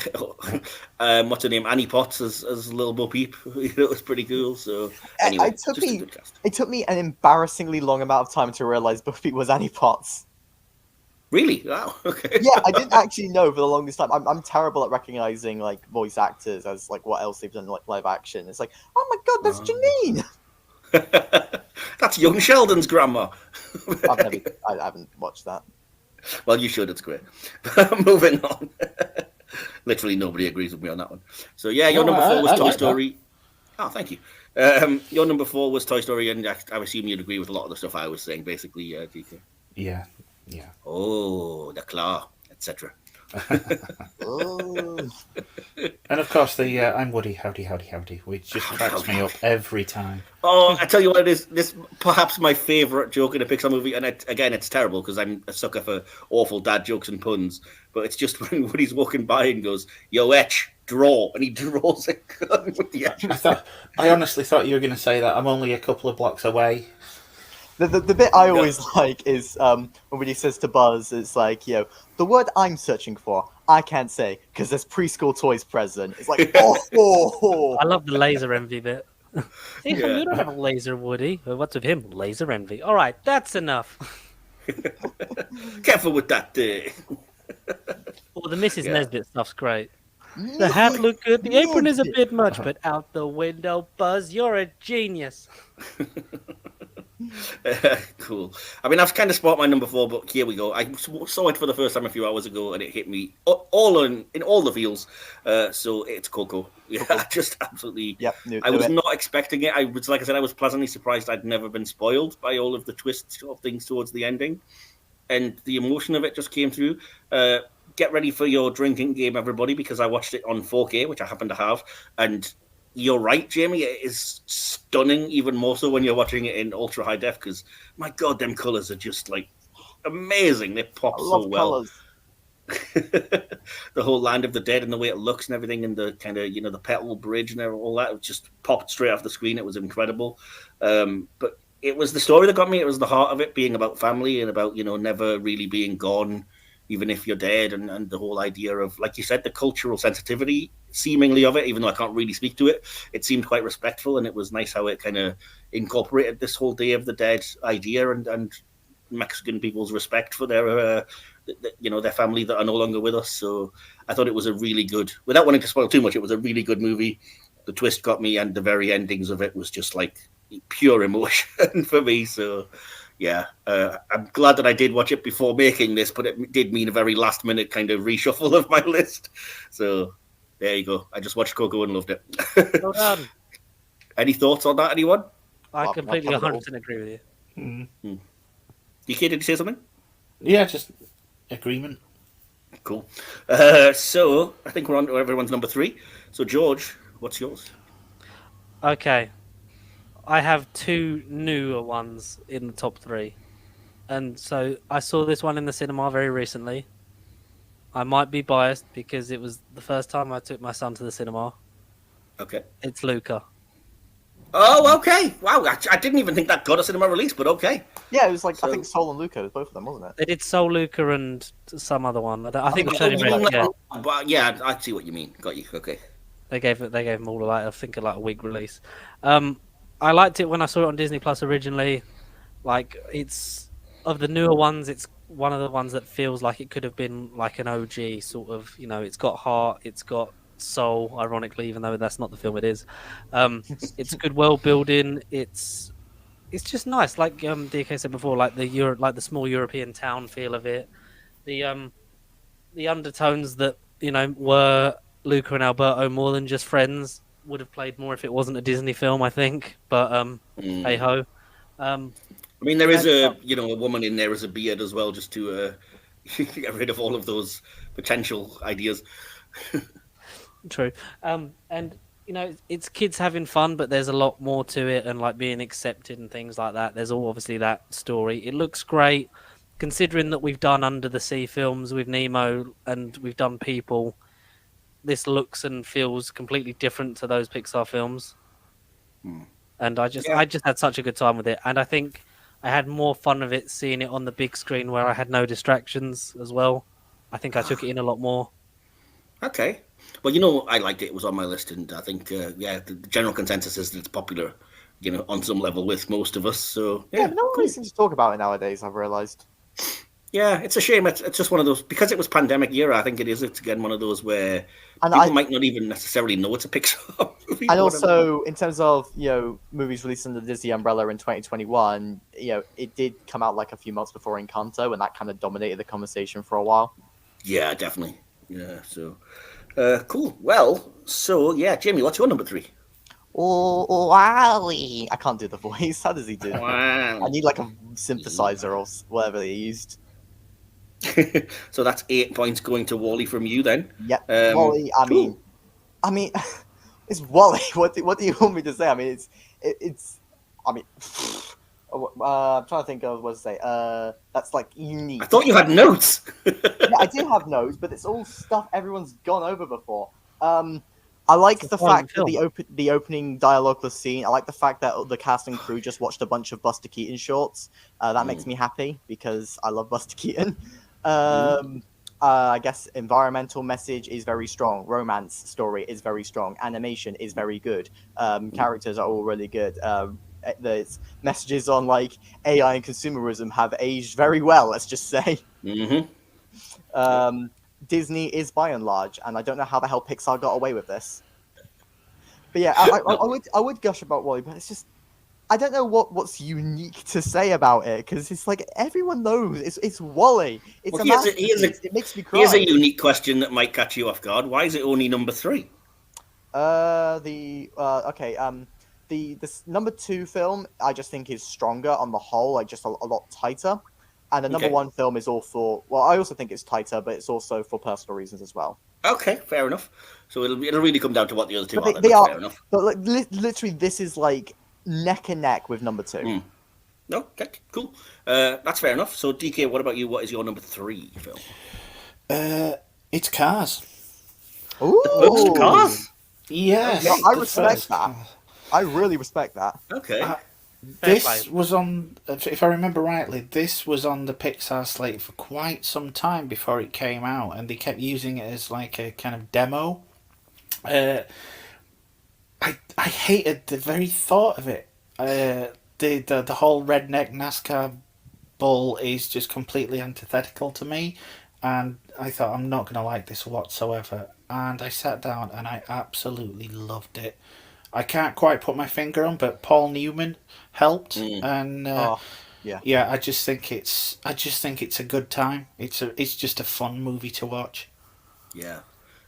What's her name? Annie Potts as Little Bo Peep. It was pretty cool. So anyway, it took me an embarrassingly long amount of time to realise Bo Peep was Annie Potts. Really? Wow. Okay. Yeah, I didn't actually know for the longest time. I'm terrible at recognizing like voice actors as like what else they've done like live action. It's like, oh my god, that's Janine. That's young Sheldon's grandma. I haven't watched that. Well, you should. It's great. Moving on. Literally nobody agrees with me on that one. So yeah, your number 4 was Toy Story. Oh, thank you. Your number 4 was Toy Story, and I assume you'd agree with a lot of the stuff I was saying, basically, DK. Yeah. Oh, the claw, etc. And of course, the I'm Woody, howdy, which just cracks me up every time. Oh, I tell you what, it is. This perhaps my favourite joke in a Pixar movie, and it's terrible because I'm a sucker for awful dad jokes and puns. But it's just when Woody's walking by and goes, "Yo, etch, draw," and he draws a gun with the etch. I honestly thought you were going to say that. I'm only a couple of blocks away. The bit I always like is when he says to Buzz, it's like, the word I'm searching for, I can't say, because there's preschool toys present. It's like, oh! I love the laser envy bit. You don't have a laser, Woody. What's with him? Laser envy. All right, that's enough. Careful with that. Well, the Mrs. Nesbit stuff's great. The hat looked good. The apron is a bit much, but out the window, Buzz, you're a genius. Cool. I mean, I've kind of spot my number 4, but here we go. I saw it for the first time a few hours ago, and it hit me in all the feels. So it's Coco. Yeah, just absolutely. Yep. I was not expecting it. I was, like I said, I was pleasantly surprised. I'd never been spoiled by all of the twists of things towards the ending, and the emotion of it just came through. Get ready for your drinking game, everybody, because I watched it on 4K, which I happen to have, and you're right, Jamie. It is stunning, even more so when you're watching it in ultra high def. Because my God, them colors are just like amazing. They pop so well. The whole Land of the Dead and the way it looks and everything, and the kind of the petal bridge and all that, it just popped straight off the screen. It was incredible. But it was the story that got me. It was the heart of it being about family and about never really being gone, even if you're dead, and the whole idea of, like you said, the cultural sensitivity seemingly of it, even though I can't really speak to it, it seemed quite respectful, and it was nice how it kind of incorporated this whole Day of the Dead idea and Mexican people's respect for their their family that are no longer with us. So I thought it was a really good, without wanting to spoil too much, it was a really good movie. The twist got me, and the very endings of it was just like pure emotion for me. So yeah, I'm glad that I did watch it before making this, but it did mean a very last minute kind of reshuffle of my list. So there you go. I just watched Coco and loved it. Well done. Any thoughts on that, anyone? I completely 100% agree with you. Mm-hmm. DK, did you say something? Yeah, just agreement. Cool. So I think we're on to everyone's number 3. So George, what's yours? Okay. I have 2 newer ones in the top 3. And so I saw this one in the cinema very recently. I might be biased because it was the first time I took my son to the cinema. Okay. It's Luca. Oh, okay. Wow, I didn't even think that got a cinema release, but okay. Yeah, it was like, I think Soul and Luca, both of them, wasn't it? They did Soul Luca and some other one. I think it was Red, yeah. But yeah, I see what you mean. Got you. Okay. They gave them all I think a week release. I liked it when I saw it on Disney Plus originally. Like, it's of the newer ones, it's one of the ones that feels like it could have been like an OG sort of. It's got heart, it's got soul. Ironically, even though that's not the film it is, it's good world building. It's just nice, like DK said before, like the small European town feel of it. The undertones that were Luca and Alberto more than just friends would have played more if it wasn't a Disney film, I think. But hey ho. I mean, there is a woman in there as a beard as well, just to get rid of all of those potential ideas. True. And it's kids having fun, but there's a lot more to it, and like being accepted and things like that. There's obviously that story. It looks great, considering that we've done Under the Sea films with Nemo and we've done People. This looks and feels completely different to those Pixar films. And I just had such a good time with it. And I think I had more fun of it seeing it on the big screen where I had no distractions as well. I think I took it in a lot more. Okay. Well, I liked it. It was on my list, and I think, the general consensus is that it's popular, on some level with most of us. So yeah, no one really seems to talk about it nowadays, I've realised. Yeah, it's a shame. It's just one of those, because it was pandemic era. I think it's again one of those where people might not even necessarily know it's a Pixar movie. And also, in terms of movies released under the Disney umbrella in 2021, it did come out like a few months before Encanto, and that kind of dominated the conversation for a while. Yeah, definitely. Yeah, so cool. Well, so yeah, Jamie, what's your number 3? Oh, Wally! I can't do the voice. How does he do? Wow. I need like a synthesizer or whatever they used. So that's 8 points going to Wally from you then. Yep. Wally, I mean, it's Wally. What do you want me to say? I mean, it's. I mean, I'm trying to think of what to say. That's like unique. I thought you had notes. Yeah, I do have notes, but it's all stuff everyone's gone over before. I like the fact that the opening dialogueless scene. I like the fact that the cast and crew just watched a bunch of Buster Keaton shorts. That makes me happy because I love Buster Keaton. I guess environmental message is very strong. Romance story is very strong. Animation is very good. Characters are all really good. The messages on like AI and consumerism have aged very well. Let's just say. Disney is by and large, and I don't know how the hell Pixar got away with this. But yeah, I would gush about Wally, but it's just I don't know what's unique to say about it because it's like everyone knows it's Wally. It's it makes me cry. Here's a unique question that might catch you off guard. Why is it only number 3? The number 2 film I just think is stronger on the whole, like just a lot tighter. And the number 1 film is all for, well, I also think it's tighter, but it's also for personal reasons as well. Okay, fair enough. So it'll really come down to what the other two are. Fair enough. But like, literally, this is like neck and neck with number 2. Okay, cool. That's fair enough. So DK, what about you? What is your number 3 film? It's Cars. Ooh, the first Cars. Yes, I respect that. I really respect that. Okay. This was on, if I remember rightly, this was on the Pixar slate for quite some time before it came out, and they kept using it as like a kind of demo. I hated the very thought of it. The whole redneck NASCAR bull is just completely antithetical to me, and I thought I'm not going to like this whatsoever. And I sat down and I absolutely loved it. I can't quite put my finger on, but Paul Newman helped, and I just think it's a good time. It's just a fun movie to watch. Yeah,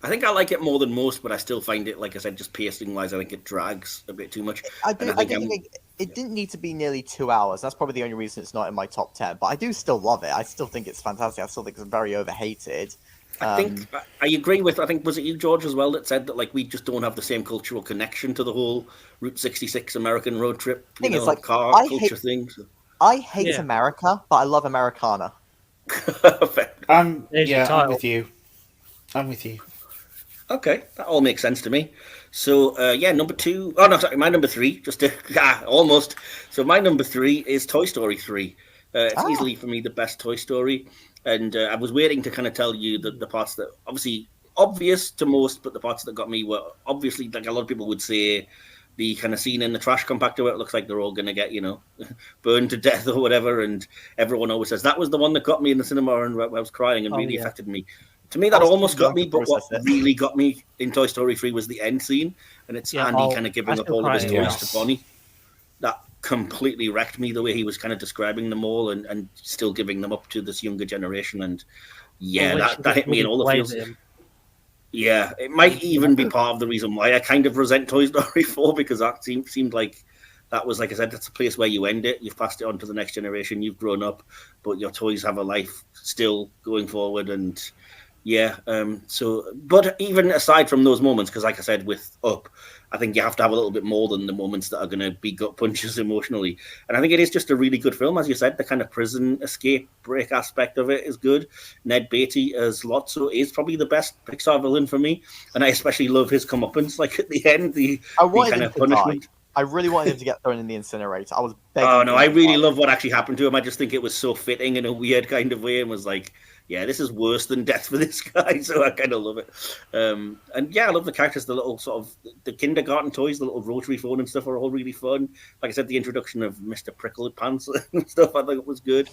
I think I like it more than most, but I still find it, like I said, just pacing wise, I think it drags a bit too much. It didn't need to be nearly 2 hours. That's probably the only reason it's not in my top 10. But I do still love it. I still think it's fantastic. I still think it's very overhated. I think I agree with. I think was it you, George, as well, that said that like we just don't have the same cultural connection to the whole Route 66 American road trip. Car culture thing. I hate America, but I love Americana. I'm with you. Okay, that all makes sense to me. So number 2. Oh no, sorry, my number 3. Just to, almost. So my number 3 is Toy Story 3. It's easily for me the best Toy Story. And I was waiting to kind of tell you the parts that obviously obvious to most, but the parts that got me were obviously, like a lot of people would say, the kind of scene in the trash compactor where it looks like they're all going to get, burned to death or whatever. And everyone always says, that was the one that got me in the cinema and where I was crying and really affected me. To me, that almost got me, but what really got me in Toy Story 3 was the end scene. And it's Andy kind of giving up all of his toys to Bonnie. That completely wrecked me, the way he was kind of describing them all and still giving them up to this younger generation. And that hit me in all the feels. Yeah, it might even be part of the reason why I kind of resent Toy Story 4, because that seemed like that was, like I said, that's a place where you end it. You've passed it on to the next generation. You've grown up, but your toys have a life still going forward. And but even aside from those moments, because like I said, with Up, I think you have to have a little bit more than the moments that are going to be gut punches emotionally. And I think it is just a really good film. As you said, the kind of prison escape break aspect of it is good. Ned Beatty as Lotso is probably the best Pixar villain for me. And I especially love his comeuppance, like at the end, the kind of punishment. Die. I really wanted him to get thrown in the incinerator. I was begging. Oh, no, I really love what actually happened to him. I just think it was so fitting in a weird kind of way, and was like, yeah, this is worse than death for this guy, so I kind of love it. And I love the characters, the little sort of, the kindergarten toys, the little rotary phone and stuff are all really fun. Like I said, the introduction of Mr. Prickle Pants and stuff, I think it was good.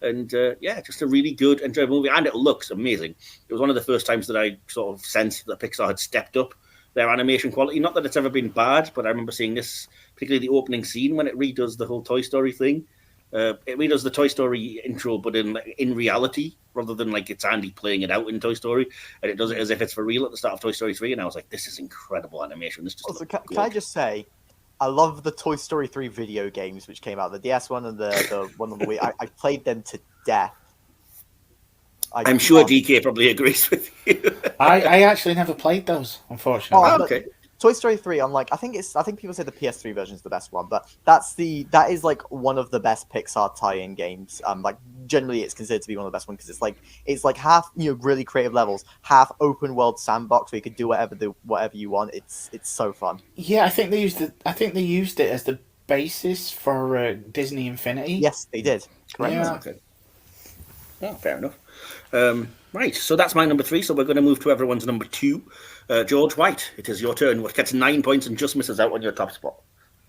And just a really good, enjoyable movie. And it looks amazing. It was one of the first times that I sort of sensed that Pixar had stepped up their animation quality. Not that it's ever been bad, but I remember seeing this, particularly the opening scene when it redoes the whole Toy Story thing. It redoes the Toy Story intro, but in reality, rather than like it's Andy playing it out in Toy Story, and it does it as if it's for real at the start of Toy Story 3. And I was like, this is incredible animation. This just also, can I just say, I love the Toy Story 3 video games which came out, the DS one and the one on the Wii. I played them to death. I'm sure DK probably agrees with you. I actually never played those, unfortunately. Oh, okay. Toy Story 3, I think people say the PS3 version is the best one, but that is like one of the best Pixar tie-in games. Like generally it's considered to be one of the best ones because it's like half really creative levels, half open world sandbox where you could do whatever you want. It's so fun. Yeah, I think they used it as the basis for Disney Infinity. Yes, they did. Correct. Yeah. Okay. Oh, fair enough. Right, so that's my number 3. So we're going to move to everyone's number 2. George White, it is your turn. What gets 9 points and just misses out on your top spot?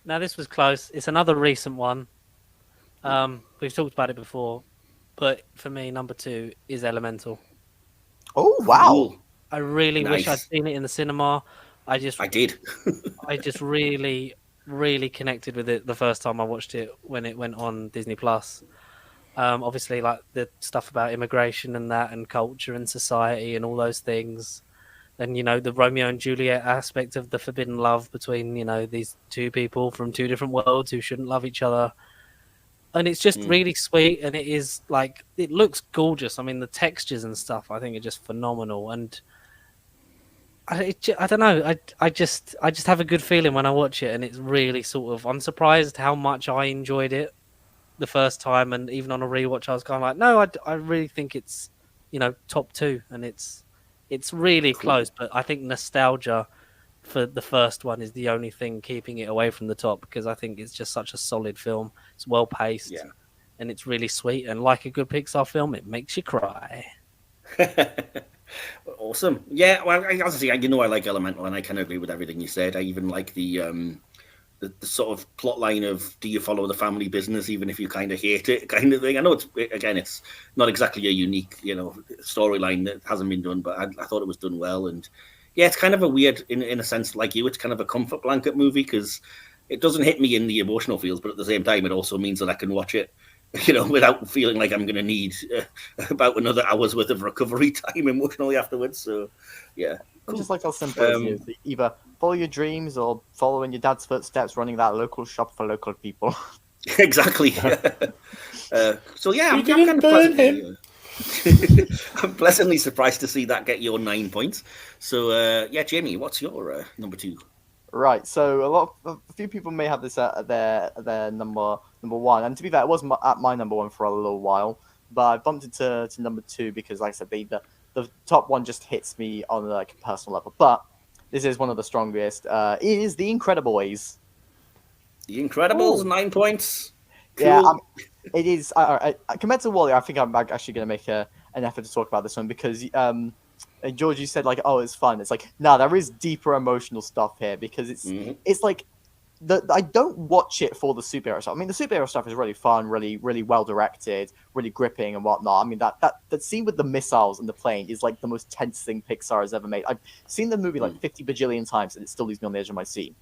Now this was close. It's another recent one. We've talked about it before, but for me, number 2 is Elemental. Oh wow! Cool. I really wish I'd seen it in the cinema. I did. I just really, really connected with it the first time I watched it when it went on Disney Plus. Obviously, like the stuff about immigration and that, and culture and society and all those things. And, the Romeo and Juliet aspect of the forbidden love between, these two people from two different worlds who shouldn't love each other. And it's just really sweet. And it is like, it looks gorgeous. I mean, the textures and stuff, I think are just phenomenal. And I don't know. I just have a good feeling when I watch it. And it's really I'm surprised how much I enjoyed it the first time. And even on a rewatch, I was kind of like, no, I really think it's, top 2. And it's really close, but I think nostalgia for the first one is the only thing keeping it away from the top, because I think it's just such a solid film. It's well paced, and it's really sweet. And like a good Pixar film, it makes you cry. Awesome. Yeah, well, as I say, I like Elemental, and I can agree with everything you said. I even like the sort of plot line of, do you follow the family business even if you kind of hate it, kind of thing. I know it's not exactly a unique, storyline that hasn't been done, but I thought it was done well. And yeah, it's kind of a weird, in a sense, like you, it's kind of a comfort blanket movie because it doesn't hit me in the emotional feels, but at the same time, it also means that I can watch it, without feeling like I'm going to need about another hour's worth of recovery time emotionally afterwards. So yeah. Cool. Just like how simple it is. Either follow your dreams or follow in your dad's footsteps, running that local shop for local people. Exactly. So yeah, I'm kind of burn him. I'm pleasantly surprised to see that get your 9 points. So yeah, Jamie, what's your number 2? Right. So a few people may have this at their number 1, and to be fair, it was at my number 1 for a little while, but I bumped it to number 2 because, like I said, the top one just hits me on like a personal level. But this is one of the strongest. It is The Incredibles. The Incredibles, 9 points. Cool. Yeah, it is. Compared to Wall-E, I think I'm actually going to make an effort to talk about this one because George, you said like, oh, it's fun. It's like, no, there is deeper emotional stuff here because it's like I don't watch it for the superhero stuff. I mean, the superhero stuff is really fun, really, really well directed, really gripping and whatnot. I mean, that scene with the missiles and the plane is like the most tense thing Pixar has ever made. I've seen the movie like 50 bajillion times, and it still leaves me on the edge of my seat.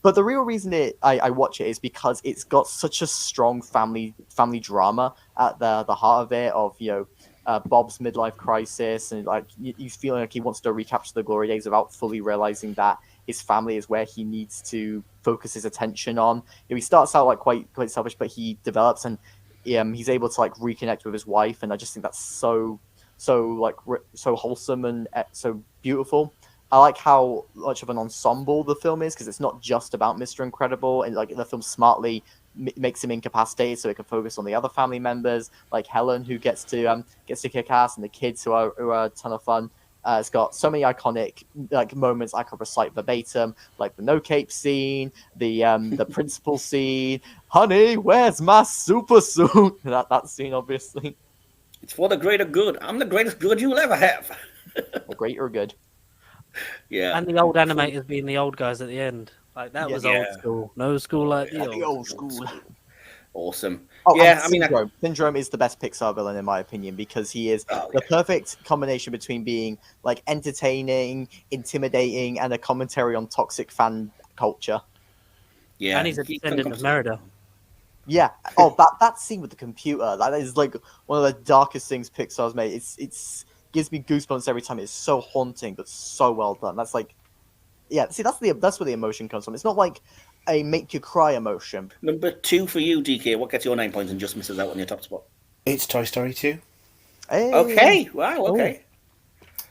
But the real reason I watch it is because it's got such a strong family drama at the heart of it. Of Bob's midlife crisis, and like you feeling like he wants to recapture the glory days without fully realizing that his family is where he needs to focus his attention on. He starts out like quite selfish, but he develops and he's able to like reconnect with his wife, and I just think that's so wholesome and so beautiful. I like how much of an ensemble the film is because it's not just about Mr. Incredible, and like the film smartly makes him incapacitated so he can focus on the other family members, like Helen, who gets to kick ass, and the kids who are a ton of fun. It's got so many iconic like moments I could recite verbatim, like the no cape scene, the principal scene. Honey, where's my super suit? that scene, obviously. It's for the greater good. I'm the greatest good you'll ever have. Or greater good. Yeah. And the old animators being the old guys at the end. Like that was old school. No school like the old school. Awesome. Oh, yeah, Syndrome is the best Pixar villain in my opinion because he is the perfect combination between being like entertaining, intimidating, and a commentary on toxic fan culture. Yeah, and he's a descendant of Merida. Yeah. Oh, that scene with the computer, that is like one of the darkest things Pixar's made. It's gives me goosebumps every time. It's so haunting, but so well done. That's like, yeah. See, that's where the emotion comes from. It's not like a make you cry emotion. Number 2 for you, DK. What gets your 9 points and just misses out on your top spot? It's Toy Story 2. Hey. Okay, wow, okay.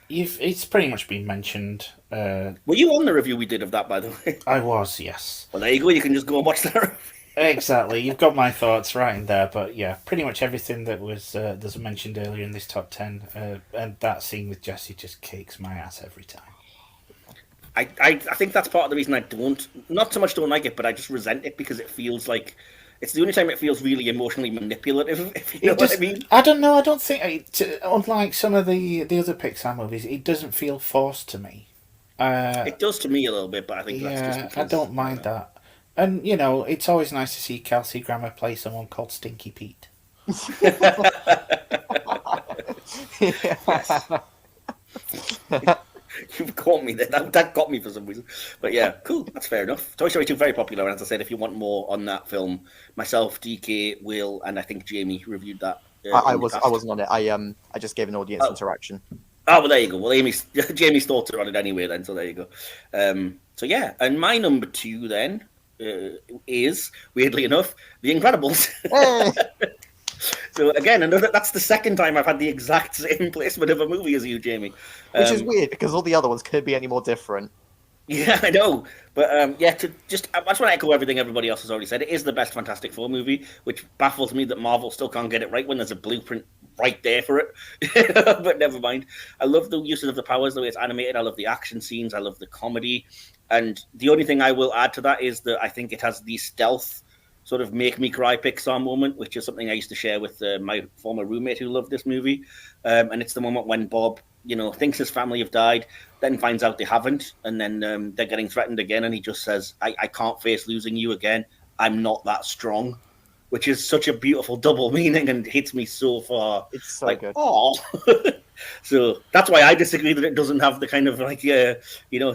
It's pretty much been mentioned. Were you on the review we did of that, by the way? I was, yes. Well, there you go. You can just go and watch that. Exactly. You've got my thoughts right in there, but yeah, pretty much everything that was mentioned earlier in this top 10, and that scene with Jesse just kicks my ass every time. I think that's part of the reason I not so much don't like it, but I just resent it because it feels like it's the only time it feels really emotionally manipulative, if you know what I mean. I don't know. I don't think, unlike some of the other Pixar movies, it doesn't feel forced to me. It does to me a little bit, but I think that's just because, I don't mind that. And, it's always nice to see Kelsey Grammer play someone called Stinky Pete. You've caught me there. That got me for some reason. But yeah, cool. That's fair enough. Toy Story 2 very popular. And as I said, if you want more on that film, myself, DK, Will, and I think Jamie reviewed that. I wasn't on it. I just gave an audience interaction. Oh, well, there you go. Well, Jamie's thoughts are on it anyway then, so there you go. So yeah, and my number 2 then is, weirdly enough, The Incredibles. Hey. So again, that's the second time I've had the exact same placement of a movie as you, Jamie. Which is weird, because all the other ones could be any more different. Yeah, I know. But I just want to echo everything everybody else has already said. It is the best Fantastic Four movie, which baffles me that Marvel still can't get it right when there's a blueprint right there for it. But never mind. I love the uses of the powers, the way it's animated. I love the action scenes. I love the comedy. And the only thing I will add to that is that I think it has the stealth sort of make me cry Pixar moment, which is something I used to share with my former roommate who loved this movie. And it's the moment when Bob, thinks his family have died, then finds out they haven't, and then they're getting threatened again, and he just says, I can't face losing you again. I'm not that strong, which is such a beautiful double meaning and hits me so far. It's so good. Oh. So that's why I disagree that it doesn't have the kind of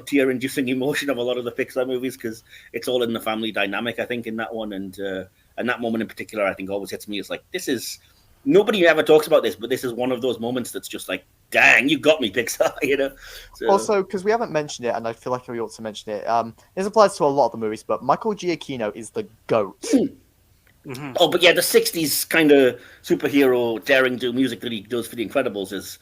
tear-inducing emotion of a lot of the Pixar movies, because it's all in the family dynamic, I think, in that one. And that moment in particular, I think, always hits me as like, this is... Nobody ever talks about this, but this is one of those moments that's just like, dang, you got me, Pixar, So... Also, because we haven't mentioned it, and I feel like we ought to mention it, this applies to a lot of the movies, but Michael Giacchino is the GOAT. Mm-hmm. Oh, but yeah, the 60s kind of superhero daring do music that he does for The Incredibles is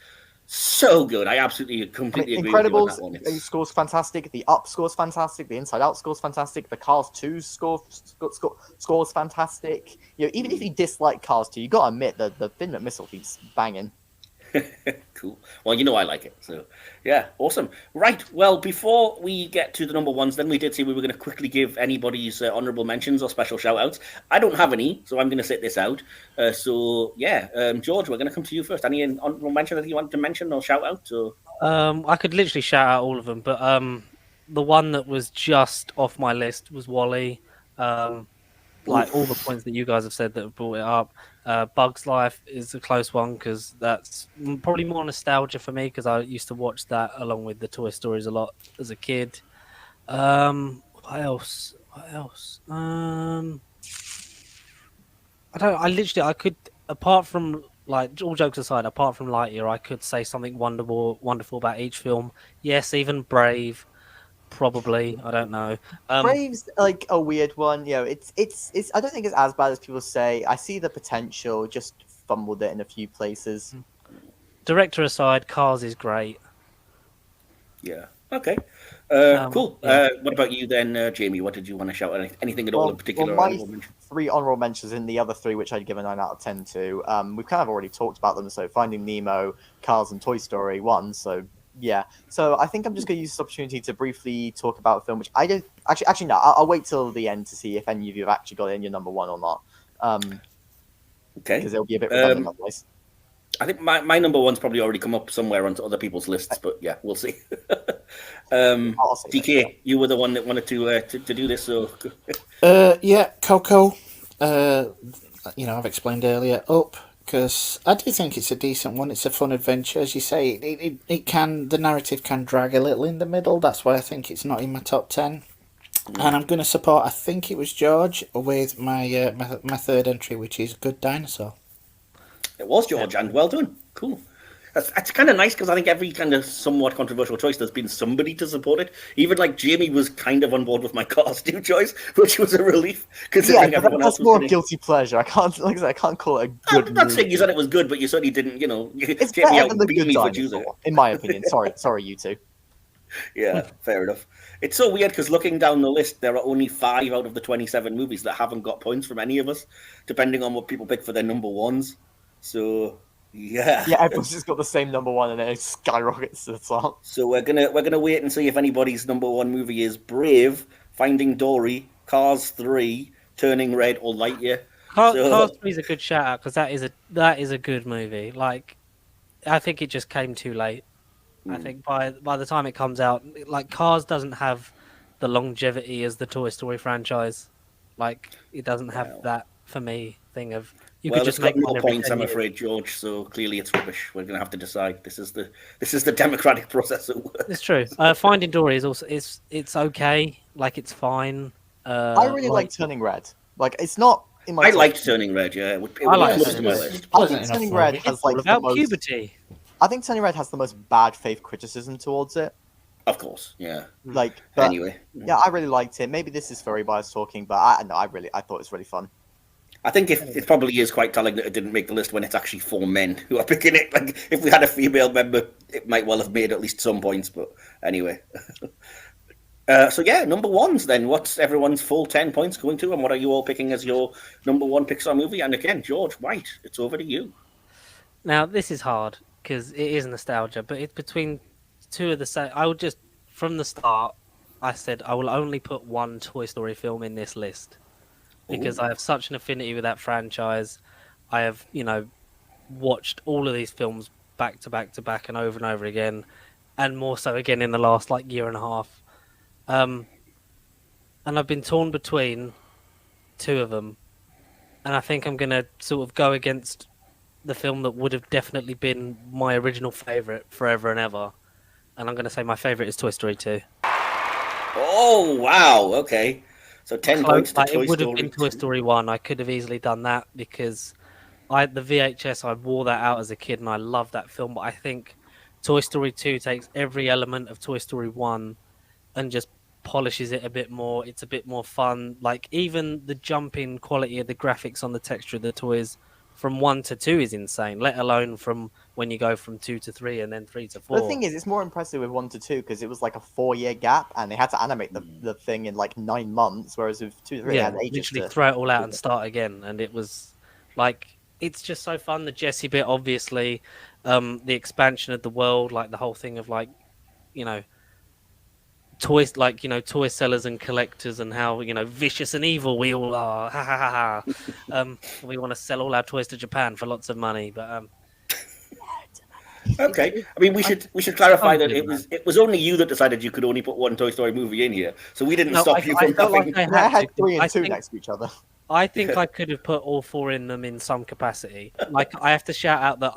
so good. I absolutely, completely agree with you on that one. Incredibles score's fantastic. The Up score's fantastic. The Inside Out score's fantastic. The Cars 2 score's fantastic. Even if you dislike Cars 2, you got to admit that the Finn McMissile keeps banging. Cool. Well, I like it. So, yeah, awesome. Right. Well, before we get to the number ones, then we did say we were going to quickly give anybody's honourable mentions or special shout-outs. I don't have any, so I'm going to sit this out. George, we're going to come to you first. Any honourable mention that you want to mention or shout-out? Or... I could literally shout out all of them, but the one that was just off my list was WALL-E. Like all the points that you guys have said that have brought it up. Bug's Life is a close one because that's probably more nostalgia for me because I used to watch that along with the Toy Stories a lot as a kid. What else? I could, apart from, like, all jokes aside, apart from Lightyear, I could say something wonderful about each film. Yes, even Brave. Probably, I don't know. Brave's like a weird one. It's. I don't think it's as bad as people say. I see the potential. Just fumbled it in a few places. Director aside, Cars is great. Yeah. Okay. Cool. Yeah. What about you then, Jamie? What did you want to shout out? Anything at all in particular? Well, my 3 honorable mentions in the other 3, which I'd give a 9 out of 10 to. We've kind of already talked about them. So Finding Nemo, Cars, and Toy Story 1. So. Yeah, so I think I'm just going to use this opportunity to briefly talk about a film which I don't... Actually, no, I'll wait till the end to see if any of you have actually got it in your number 1 or not. Okay. Because it'll be a bit redundant otherwise. I think my number 1's probably already come up somewhere onto other people's lists, but yeah, we'll see. DK, you were the one that wanted to do this, so... Yeah, Coco. I've explained earlier, Up. Because I do think it's a decent one. It's a fun adventure, as you say. The narrative can drag a little in the middle. That's why I think it's not in my top 10. And I'm going to support, I think it was George, with my my third entry, which is Good Dinosaur. It was George, and well done. Cool. It's kind of nice because I think every kind of somewhat controversial choice, there's been somebody to support it. Even like Jamie was kind of on board with my Cars 2 choice, which was a relief considering everyone else was more guilty pleasure. I can't, like I said, I can't call it a good. I'm not saying you said it was good, but you certainly didn't. It's get me better out than and the beat Good me for Dinosaur, choosing it. in my opinion. Sorry, you two. Yeah, fair enough. It's so weird because looking down the list, there are only 5 out of the 27 movies that haven't got points from any of us, depending on what people pick for their number ones. So yeah, everyone's just got the same number one, and then it skyrockets to the top. So we're gonna wait and see if anybody's number one movie is Brave, Finding Dory, Cars 3, Turning Red, or Lightyear. Cars 3 is a good shout out because that is a good movie. Like, I think it just came too late. I think by the time it comes out, like Cars doesn't have the longevity as the Toy Story franchise. Like, it doesn't have that for me thing of could just make more points, I'm afraid, George. So clearly, it's rubbish. We're gonna have to decide. This is the democratic process at work. It's true. Finding Dory is also it's okay. Like, it's fine. I really like Turning Red. Like, it's not in my. I liked Turning Red. Yeah, I like Turning Red. I think Turning Red has like about puberty. I think Turning Red has the most bad faith criticism towards it. Of course, yeah. Like, anyway, yeah, I really liked it. Maybe this is very biased talking, but I thought it was really fun. I think it probably is quite telling that it didn't make the list when it's actually 4 men who are picking it. Like, if we had a female member, it might well have made at least some points. But anyway, so yeah, number ones then. What's everyone's full 10 points going to, and what are you all picking as your number one Pixar movie? And again, George White, it's over to you. Now this is hard because it is nostalgia, but it's between two of the same. I would just from the start, I said I will only put one Toy Story film in this list. Because I have such an affinity with that franchise. I have, watched all of these films back to back to back and over again, and more so again in the last year and a half. And I've been torn between 2 of them, and I think I'm going to sort of go against the film that would have definitely been my original favourite forever and ever. And I'm going to say my favourite is Toy Story 2. Oh, wow. Okay. So 10 points to Toy Story. It would have been Toy Story 1. I could have easily done that because the VHS, I wore that out as a kid and I loved that film. But I think Toy Story 2 takes every element of Toy Story 1 and just polishes it a bit more. It's a bit more fun. Like, even the jumping quality of the graphics on the texture of the toys from 1 to 2 is insane, let alone from when you go from 2 to 3 and then 3 to 4. The thing is, it's more impressive with 1 to 2 because it was like a 4-year gap and they had to animate the thing in like 9 months, whereas with 2 to 3 they had ages literally throw it all out and start again. And it was like, it's just so fun. The Jessie bit, obviously, the expansion of the world, like the whole thing of toys, toy sellers and collectors, and how vicious and evil we all are. Ha ha ha ha. We want to sell all our toys to Japan for lots of money, but okay. I mean, we should clarify that it was only you that decided you could only put one Toy Story movie in here, so we didn't stop you from having. I had 3 and 2 next to each other. I think I could have put all 4 in them in some capacity. Like, I have to shout out that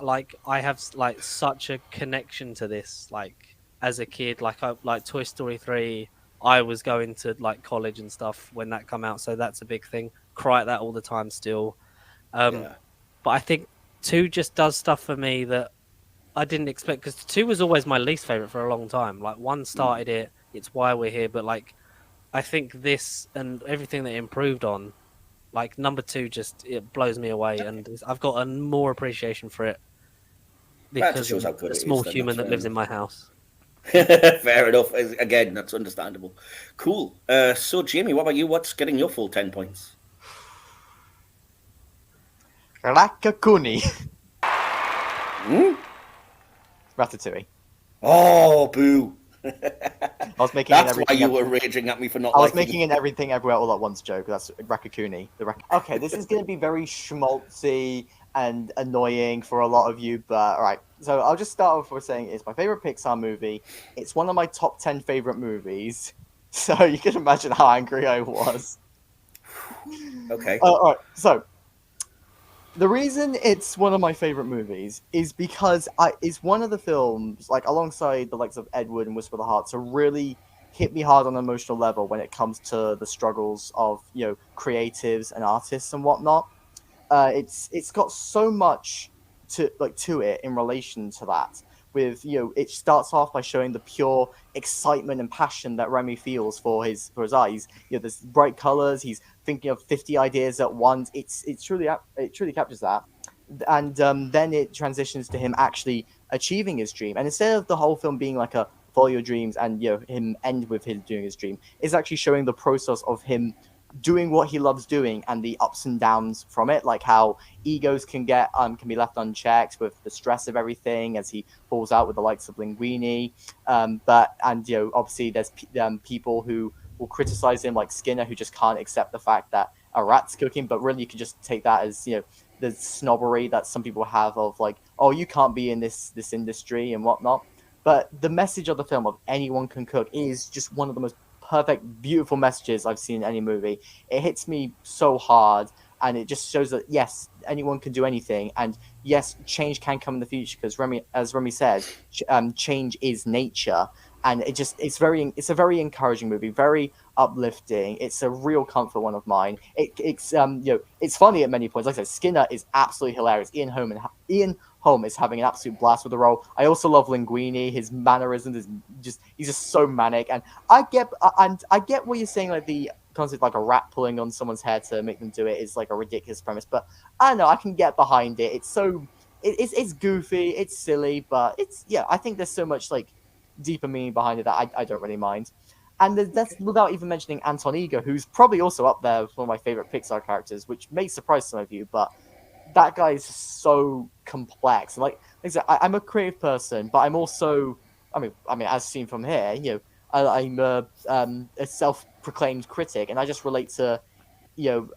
I have such a connection to this. As a kid, Toy Story 3, I was going to college and stuff when that come out, so that's a big thing. Cry at that all the time still. But I think 2 just does stuff for me that I didn't expect, because 2 was always my least favorite for a long time. 1 started it, it's why we're here, but I think this and everything that it improved on, number 2 just, it blows me away, and I've got a more appreciation for it because of the small human that lives in my house. Fair enough. Again, that's understandable. Cool. So, Jamie, what about you? What's getting your full 10 points? Ratatouille. Ratatouille. Oh, boo. I was making That's why you were raging at me for not I was making an Everything Everywhere All at Once joke. That's Ratatouille. Okay, this is going to be very schmaltzy and annoying for a lot of you, but all right. So I'll just start off with saying it's my favorite Pixar movie. It's one of my top 10 favorite movies. So you can imagine how angry I was. Okay. All right. So the reason it's one of my favorite movies is because it's one of the films, alongside the likes of Ed Wood and Whisper of the Heart, to really hit me hard on an emotional level when it comes to the struggles of creatives and artists and whatnot. It's got so much to it in relation to that. With it starts off by showing the pure excitement and passion that Remy feels for his eyes. There's bright colors. He's thinking of 50 ideas at once. It truly captures that. And then it transitions to him actually achieving his dream. And instead of the whole film being like a follow your dreams and him end with him doing his dream, it's actually showing the process of him doing what he loves doing and the ups and downs from it, like how egos can be left unchecked with the stress of everything as he falls out with the likes of Linguini. Obviously there's people who will criticize him, like Skinner, who just can't accept the fact that a rat's cooking, but really you can just take that as the snobbery that some people have of like, oh, you can't be in this industry and whatnot. But the message of the film of anyone can cook is just one of the most perfect, beautiful messages I've seen in any movie. It hits me so hard, and it just shows that yes, anyone can do anything, and yes, change can come in the future because as Remy said, change is nature, and it's a very encouraging movie, very uplifting. It's a real comfort one of mine. It's funny at many points. Like I said, Skinner is absolutely hilarious. Ian Holm is having an absolute blast with the role. I also love Linguini. His mannerisms he's just so manic, and I get what you're saying, like the concept like a rat pulling on someone's hair to make them do it is like a ridiculous premise, but I don't know, I can get behind it. It's goofy, it's silly, but I think there's so much like deeper meaning behind it that I don't really mind. And that's without even mentioning Anton Ego, who's probably also up there with one of my favorite Pixar characters, which may surprise some of you, but that guy is so complex. Like I said, I'm a creative person, but I'm also, I mean, as seen from here, I'm a self-proclaimed critic, and I just relate to,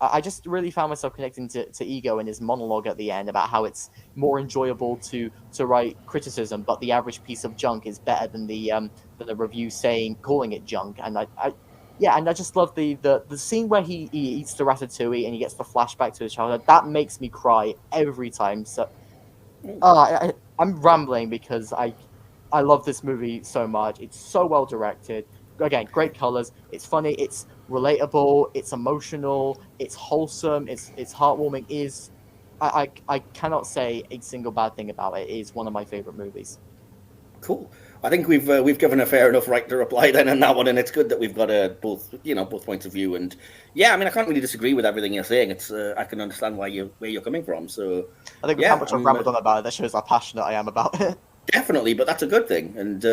I just really found myself connecting to Ego and his monologue at the end about how it's more enjoyable to write criticism, but the average piece of junk is better than the review calling it junk. And I just love the scene where he eats the ratatouille and he gets the flashback to his childhood. That makes me cry every time. So I'm rambling because I love this movie so much. It's so well directed. Again, great colors. It's funny. It's relatable. It's emotional. It's wholesome. It's heartwarming. I cannot say a single bad thing about it. It is one of my favorite movies. Cool. I think we've given a fair enough right to reply then on that one, and it's good that we've got both points of view. And yeah, I mean, I can't really disagree with everything you're saying. It's I can understand where you're coming from. So I think with how much I've rambled on about it, that shows how passionate I am about it. Definitely, but that's a good thing. And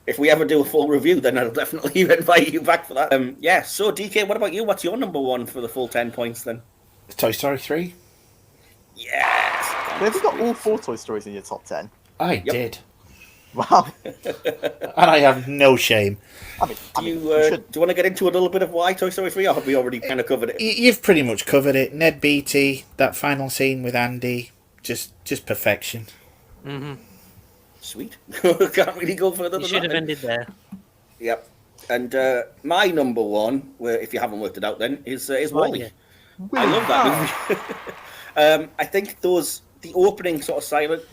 if we ever do a full review, then I'll definitely invite you back for that. So DK, what about you? What's your number one for the full 10 points then? Toy Story 3. Yes. Have you got all 4 Toy Stories in your top 10? I did. Wow. And I have no shame. Do you want to get into a little bit of why Toy Story 3, or have we already kind of covered it? You've pretty much covered it. Ned Beatty, that final scene with Andy, just perfection. Mm-hmm. Sweet. Can't really go further than that. You should have ended there. Yep. And my number one, if you haven't worked it out then, is WALL-E. Yeah. I love that movie. I think the opening sort of silent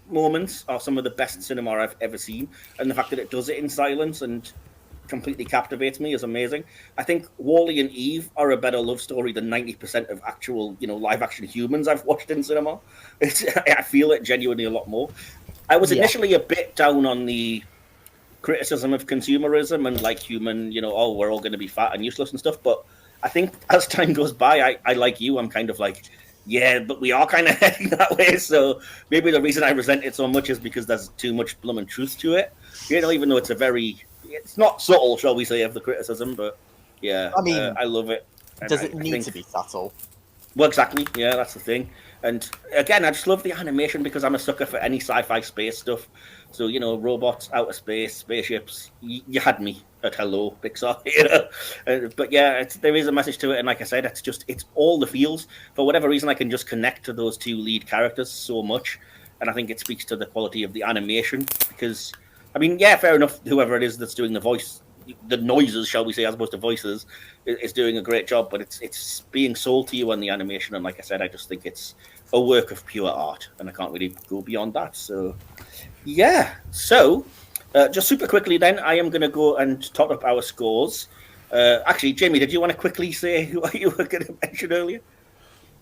moments are some of the best cinema I've ever seen, and the fact that it does it in silence and completely captivates me is amazing. I think WALL-E and Eve are a better love story than 90% of actual, live action humans I've watched in cinema. I feel it genuinely a lot more. I was initially a bit down on the criticism of consumerism and like human, we're all going to be fat and useless and stuff. But I think as time goes by, I like you, I'm kind of like, yeah, but we are kind of heading that way. So maybe the reason I resent it so much is because there's too much blooming truth to it. Even though it's not subtle, shall we say, of the criticism, but yeah, I mean, I love it. Does it need to be subtle? Well, exactly. Yeah, that's the thing. And again, I just love the animation because I'm a sucker for any sci-fi space stuff. So, robots, outer space, spaceships, you had me at hello, Pixar. But yeah, there is a message to it. And like I said, it's all the feels. For whatever reason, I can just connect to those 2 lead characters so much. And I think it speaks to the quality of the animation because, fair enough, whoever it is that's doing the voice, the noises, shall we say, as opposed to voices, is doing a great job, but it's being sold to you on the animation, and like I said, I just think it's a work of pure art, and I can't really go beyond that. So, yeah. So, just super quickly then, I am going to go and top up our scores. Actually, Jamie, did you want to quickly say who you were going to mention earlier?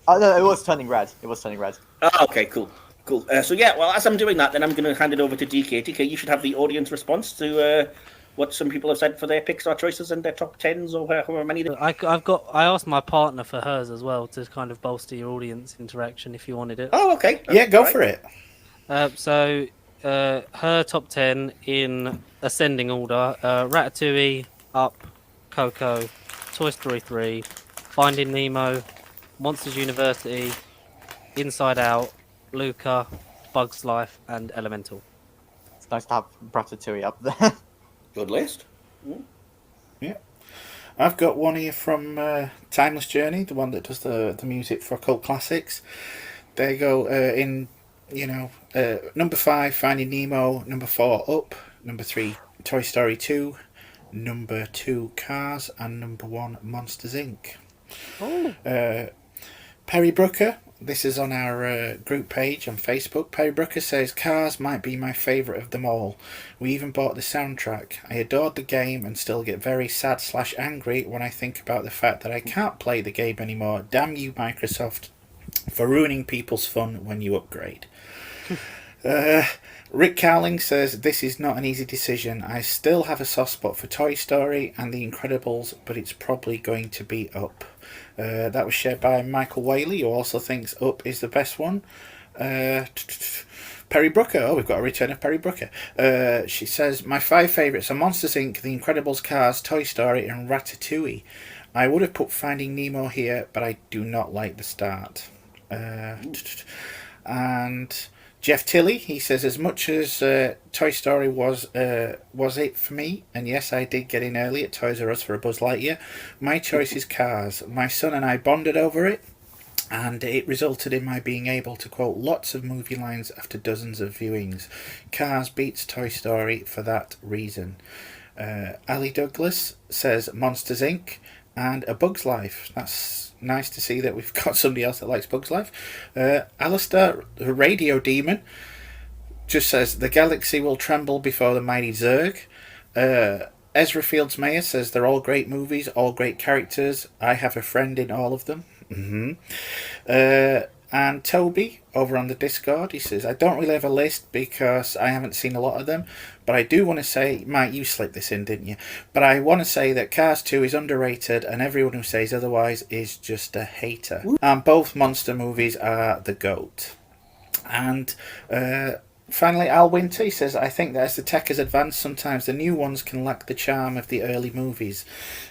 No, it was turning red. Oh, okay, cool. Cool. So yeah, well, as I'm doing that, then I'm going to hand it over to DK. DK, you should have the audience response to what some people have said for their Pixar choices and their top tens or however many. I asked my partner for hers as well to kind of bolster your audience interaction if you wanted it. Oh, okay. Yeah, go for it. So her top 10 in ascending order: Ratatouille, Up, Coco, Toy Story 3, Finding Nemo, Monsters University, Inside Out, Luca, Bugs Life, and Elemental. It's nice to have Ratatouille up there. Good list. Yeah. I've got one here from Timeless Journey, the one that does the music for cult classics. They go number 5, Finding Nemo, number 4, Up, number 3, Toy Story 2, number 2, Cars, and number 1, Monsters Inc. Oh. Perry Brooker, this is on our group page on Facebook. Perry Brooker says, Cars might be my favourite of them all. We even bought the soundtrack. I adored the game and still get very sad/angry when I think about the fact that I can't play the game anymore. Damn you, Microsoft, for ruining people's fun when you upgrade. Rick Cowling says, this is not an easy decision. I still have a soft spot for Toy Story and The Incredibles, but it's probably going to be Up. That was shared by Michael Whaley, who also thinks Up is the best one. Perry Brooker, oh, we've got a return of Perry Brooker. She says, my 5 favourites are Monsters Inc., The Incredibles, Cars, Toy Story, and Ratatouille. I would have put Finding Nemo here, but I do not like the start. And Jeff Tilley, he says, as much as Toy Story was it for me, and yes, I did get in early at Toys R Us for a Buzz Lightyear, my choice is Cars. My son and I bonded over it, and it resulted in my being able to quote lots of movie lines after dozens of viewings. Cars beats Toy Story for that reason. Ali Douglas says Monsters Inc. and A Bug's Life. That's nice to see that we've got somebody else that likes Bug's Life. Alistair, the Radio Demon, just says the galaxy will tremble before the mighty Zurg. Ezra Fields Mayer says they're all great movies, all great characters. I have a friend in all of them. And Toby, over on the Discord, he says, I don't really have a list because I haven't seen a lot of them, but I do want to say, Mike, you slipped this in, didn't you? But I want to say that Cars 2 is underrated, and everyone who says otherwise is just a hater. And both monster movies are the GOAT. And finally, Al Winter, he says, I think that as the tech has advanced, sometimes the new ones can lack the charm of the early movies.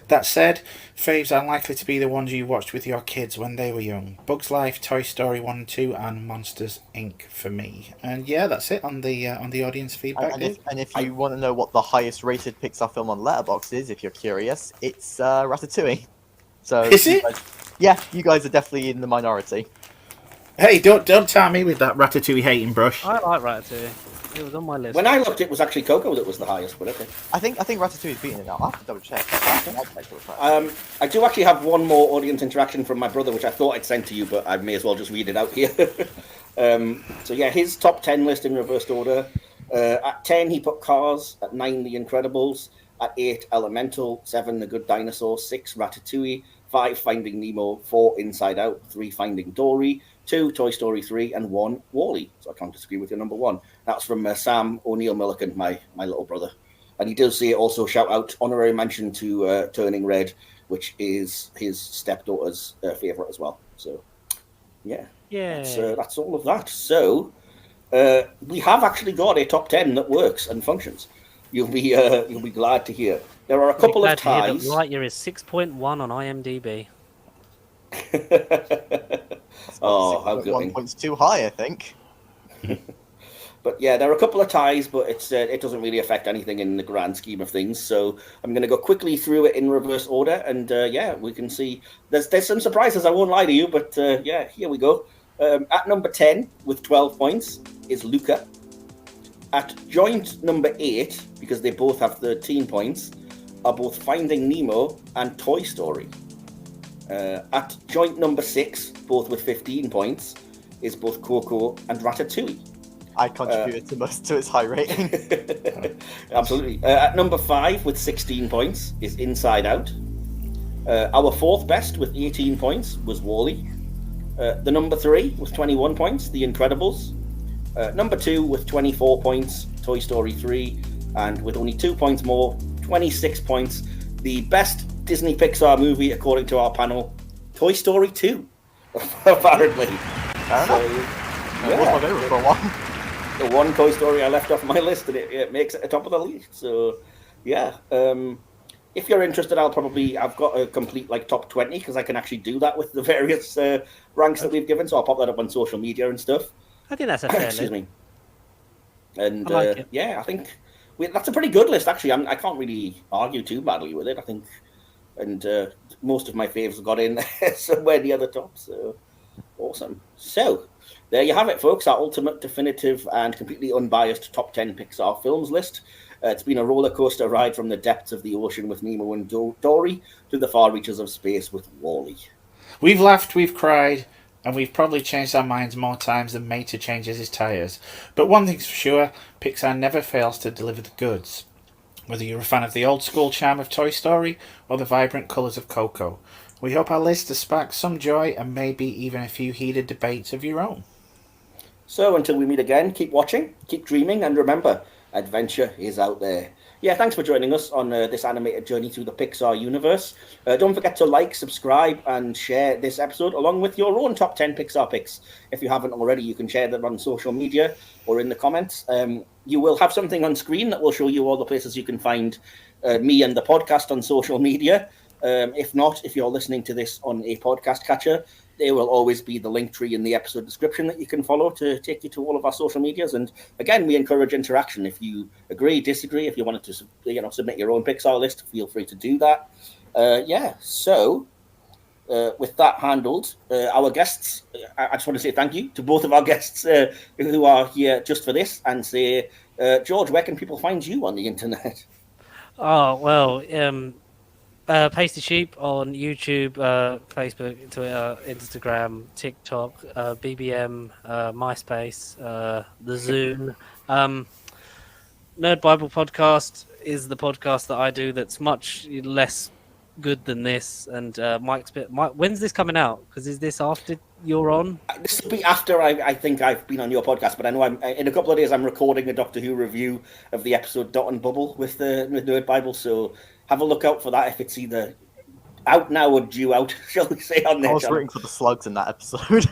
That said, faves are likely to be the ones you watched with your kids when they were young. Bugs Life, Toy Story 1 and 2, and Monsters Inc. for me. And yeah, that's it on the audience feedback. And if you want to know what the highest rated Pixar film on Letterboxd is, if you're curious, it's Ratatouille. So is it? You guys are definitely in the minority. Hey, don't tar me with that Ratatouille hating brush. I like Ratatouille. It was on my list. When I looked, it was actually Coco that was the highest, but okay. I think Ratatouille's beaten it now. I'll have to double check. I do actually have one more audience interaction from my brother, which I thought I'd sent to you, but I may as well just read it out here. So yeah, his top 10 list in reversed order. At 10, he put Cars. At 9, The Incredibles. At 8, Elemental. 7, The Good Dinosaur. 6, Ratatouille. 5, Finding Nemo. 4, Inside Out. 3, Finding Dory. 2, Toy Story 3, and 1, WALL-E. So I can't disagree with your number 1. That's from Sam O'Neill Milliken, my little brother. And he does say also shout out honorary mention to Turning Red, which is his stepdaughter's favourite as well. So yeah, that's all of that. So we have actually got a top 10 that works and functions. You'll be glad to hear. There are a couple of ties. Lightyear is 6.1 on IMDb. Oh, how good! 1 point's too high, I think. But yeah, there are a couple of ties, but it doesn't really affect anything in the grand scheme of things. So I'm going to go quickly through it in reverse order, and we can see there's some surprises. I won't lie to you, but here we go. At number 10 with 12 points is Luca. At joint number 8, because they both have 13 points, are both Finding Nemo and Toy Story. At joint number 6, both with 15 points, is both Coco and Ratatouille. I contributed to its high rating. Absolutely. At number 5, with 16 points, is Inside Out. Our fourth best, with 18 points, was WALL-E. The number 3, with 21 points, The Incredibles. Number 2 with 24 points, Toy Story 3, and with only 2 points more, 26 points, the best Disney Pixar movie according to our panel, Toy Story 2, apparently. What's my favorite for a while? The one Toy Story I left off my list, and it makes it the top of the list. So, yeah. If you're interested, I've got a complete top 20 because I can actually do that with the various ranks that we've given. So I'll pop that up on social media and stuff. I think that's a fair Excuse list. me. And I like it. yeah, I think that's a pretty good list actually. I can't really argue too badly with it. I think, and most of my faves got in somewhere near the top. So awesome. So there you have it, folks. Our ultimate, definitive, and completely unbiased top 10 Pixar films list. It's been a roller coaster ride from the depths of the ocean with Nemo and Dory to the far reaches of space with Wall-E. We've laughed, we've cried, and we've probably changed our minds more times than Mater changes his tyres. But one thing's for sure, Pixar never fails to deliver the goods. Whether you're a fan of the old school charm of Toy Story or the vibrant colours of Coco, we hope our list has sparked some joy and maybe even a few heated debates of your own. So until we meet again, keep watching, keep dreaming, and remember, adventure is out there. Yeah, thanks for joining us on this animated journey through the Pixar universe. Don't forget to like, subscribe, and share this episode along with your own top 10 Pixar picks. If you haven't already, you can share them on social media or in the comments. You will have something on screen that will show you all the places you can find me and the podcast on social media. If not, if you're listening to this on a podcast catcher, there will always be the link tree in the episode description that you can follow to take you to all of our social medias. And again, we encourage interaction. If you agree, disagree, if you wanted to submit your own Pixar list, feel free to do that. So with that handled, our guests, I just want to say thank you to both of our guests who are here just for this, and say, George, where can people find you on the internet? Oh, well, Pasty Sheep on YouTube, Facebook, Twitter, Instagram, TikTok, BBM, MySpace, the Zune. Nerd Bible Podcast is the podcast that I do that's much less good than this. And Mike, when's this coming out? Because is this after you're on? This will be after I think I've been on your podcast, but I know in a couple of days I'm recording a Doctor Who review of the episode Dot and Bubble with Nerd Bible, so have a look out for that if it's either out now or due out, shall we say, on there. I was rooting for the slugs in that episode.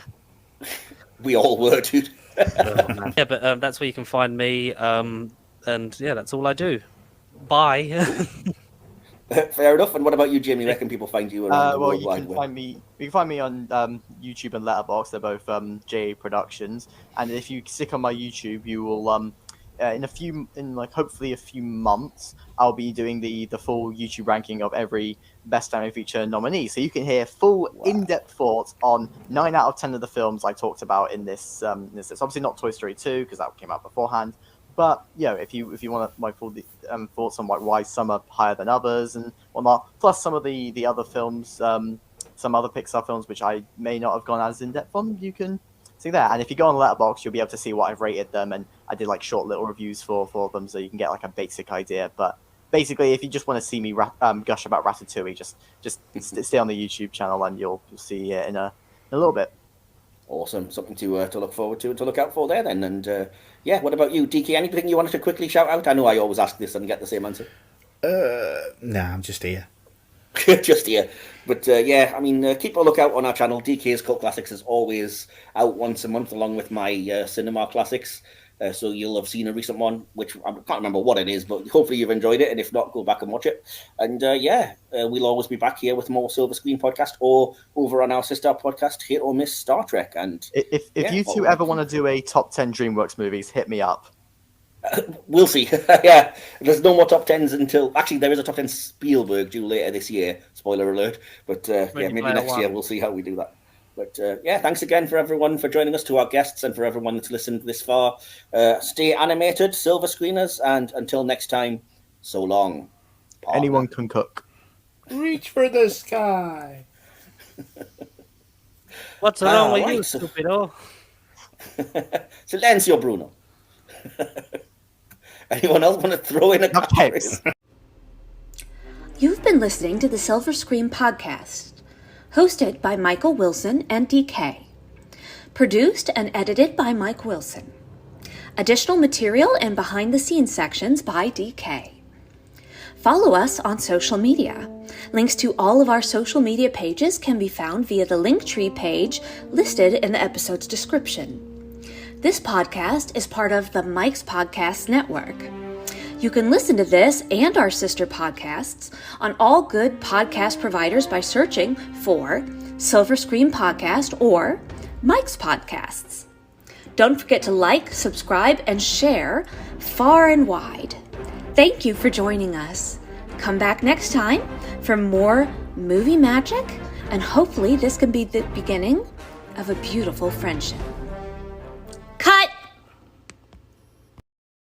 We all were, dude. Yeah, but that's where you can find me, and yeah, that's all I do. Bye. Fair enough. And what about you, Jamie? Where can people find you around the world? You can find me on YouTube and Letterboxd. They're both JA Productions. And if you stick on my YouTube, you will hopefully a few months, I'll be doing the full YouTube ranking of every Best Animated Feature nominee. So you can hear full in-depth thoughts on 9 out of 10 of the films I talked about in this. It's obviously not Toy Story 2 because that came out beforehand. But if you want my full thoughts on why some are higher than others and whatnot, plus some of the other films, some other Pixar films which I may not have gone as in depth on, you can see there. And if you go on Letterboxd, you'll be able to see what I've rated them, and I did short little reviews for them, so you can get a basic idea. But basically, if you just want to see me gush about Ratatouille, just stay on the YouTube channel and you'll see it in a little bit. Awesome, something to look forward to and to look out for there then. And what about you, DK? Anything you wanted to quickly shout out? I know I always ask this and get the same answer. Nah, I'm just here. Just here. But keep a lookout on our channel. DK's Cult Classics is always out once a month along with my cinema classics. So you'll have seen a recent one, which I can't remember what it is, but hopefully you've enjoyed it. And if not, go back and watch it. And we'll always be back here with more Silver Screen Podcast or over on our sister podcast, Hit or Miss Star Trek. And if you two ever want to do a top 10 DreamWorks movies, hit me up. We'll see. Yeah, there's no more top 10s until... Actually, there is a top 10 Spielberg due later this year. Spoiler alert. But maybe next year we'll see how we do that. But thanks again for everyone for joining us, to our guests and for everyone that's listened this far. Stay animated, silver screeners, and until next time, so long. Partner. Anyone can cook. Reach for the sky. What's wrong with you, stupido? Silencio, Bruno. Anyone else want to throw in a catchphrase? You've been listening to the Silver Screen Podcast, hosted by Michael Wilson and DK. Produced and edited by Mike Wilson. Additional material and behind-the-scenes sections by DK. Follow us on social media. Links to all of our social media pages can be found via the Linktree page listed in the episode's description. This podcast is part of the Mike's Podcasts Network. You can listen to this and our sister podcasts on all good podcast providers by searching for Silver Screen Podcast or Mike's Podcasts. Don't forget to like, subscribe, and share far and wide. Thank you for joining us. Come back next time for more movie magic, and hopefully this can be the beginning of a beautiful friendship.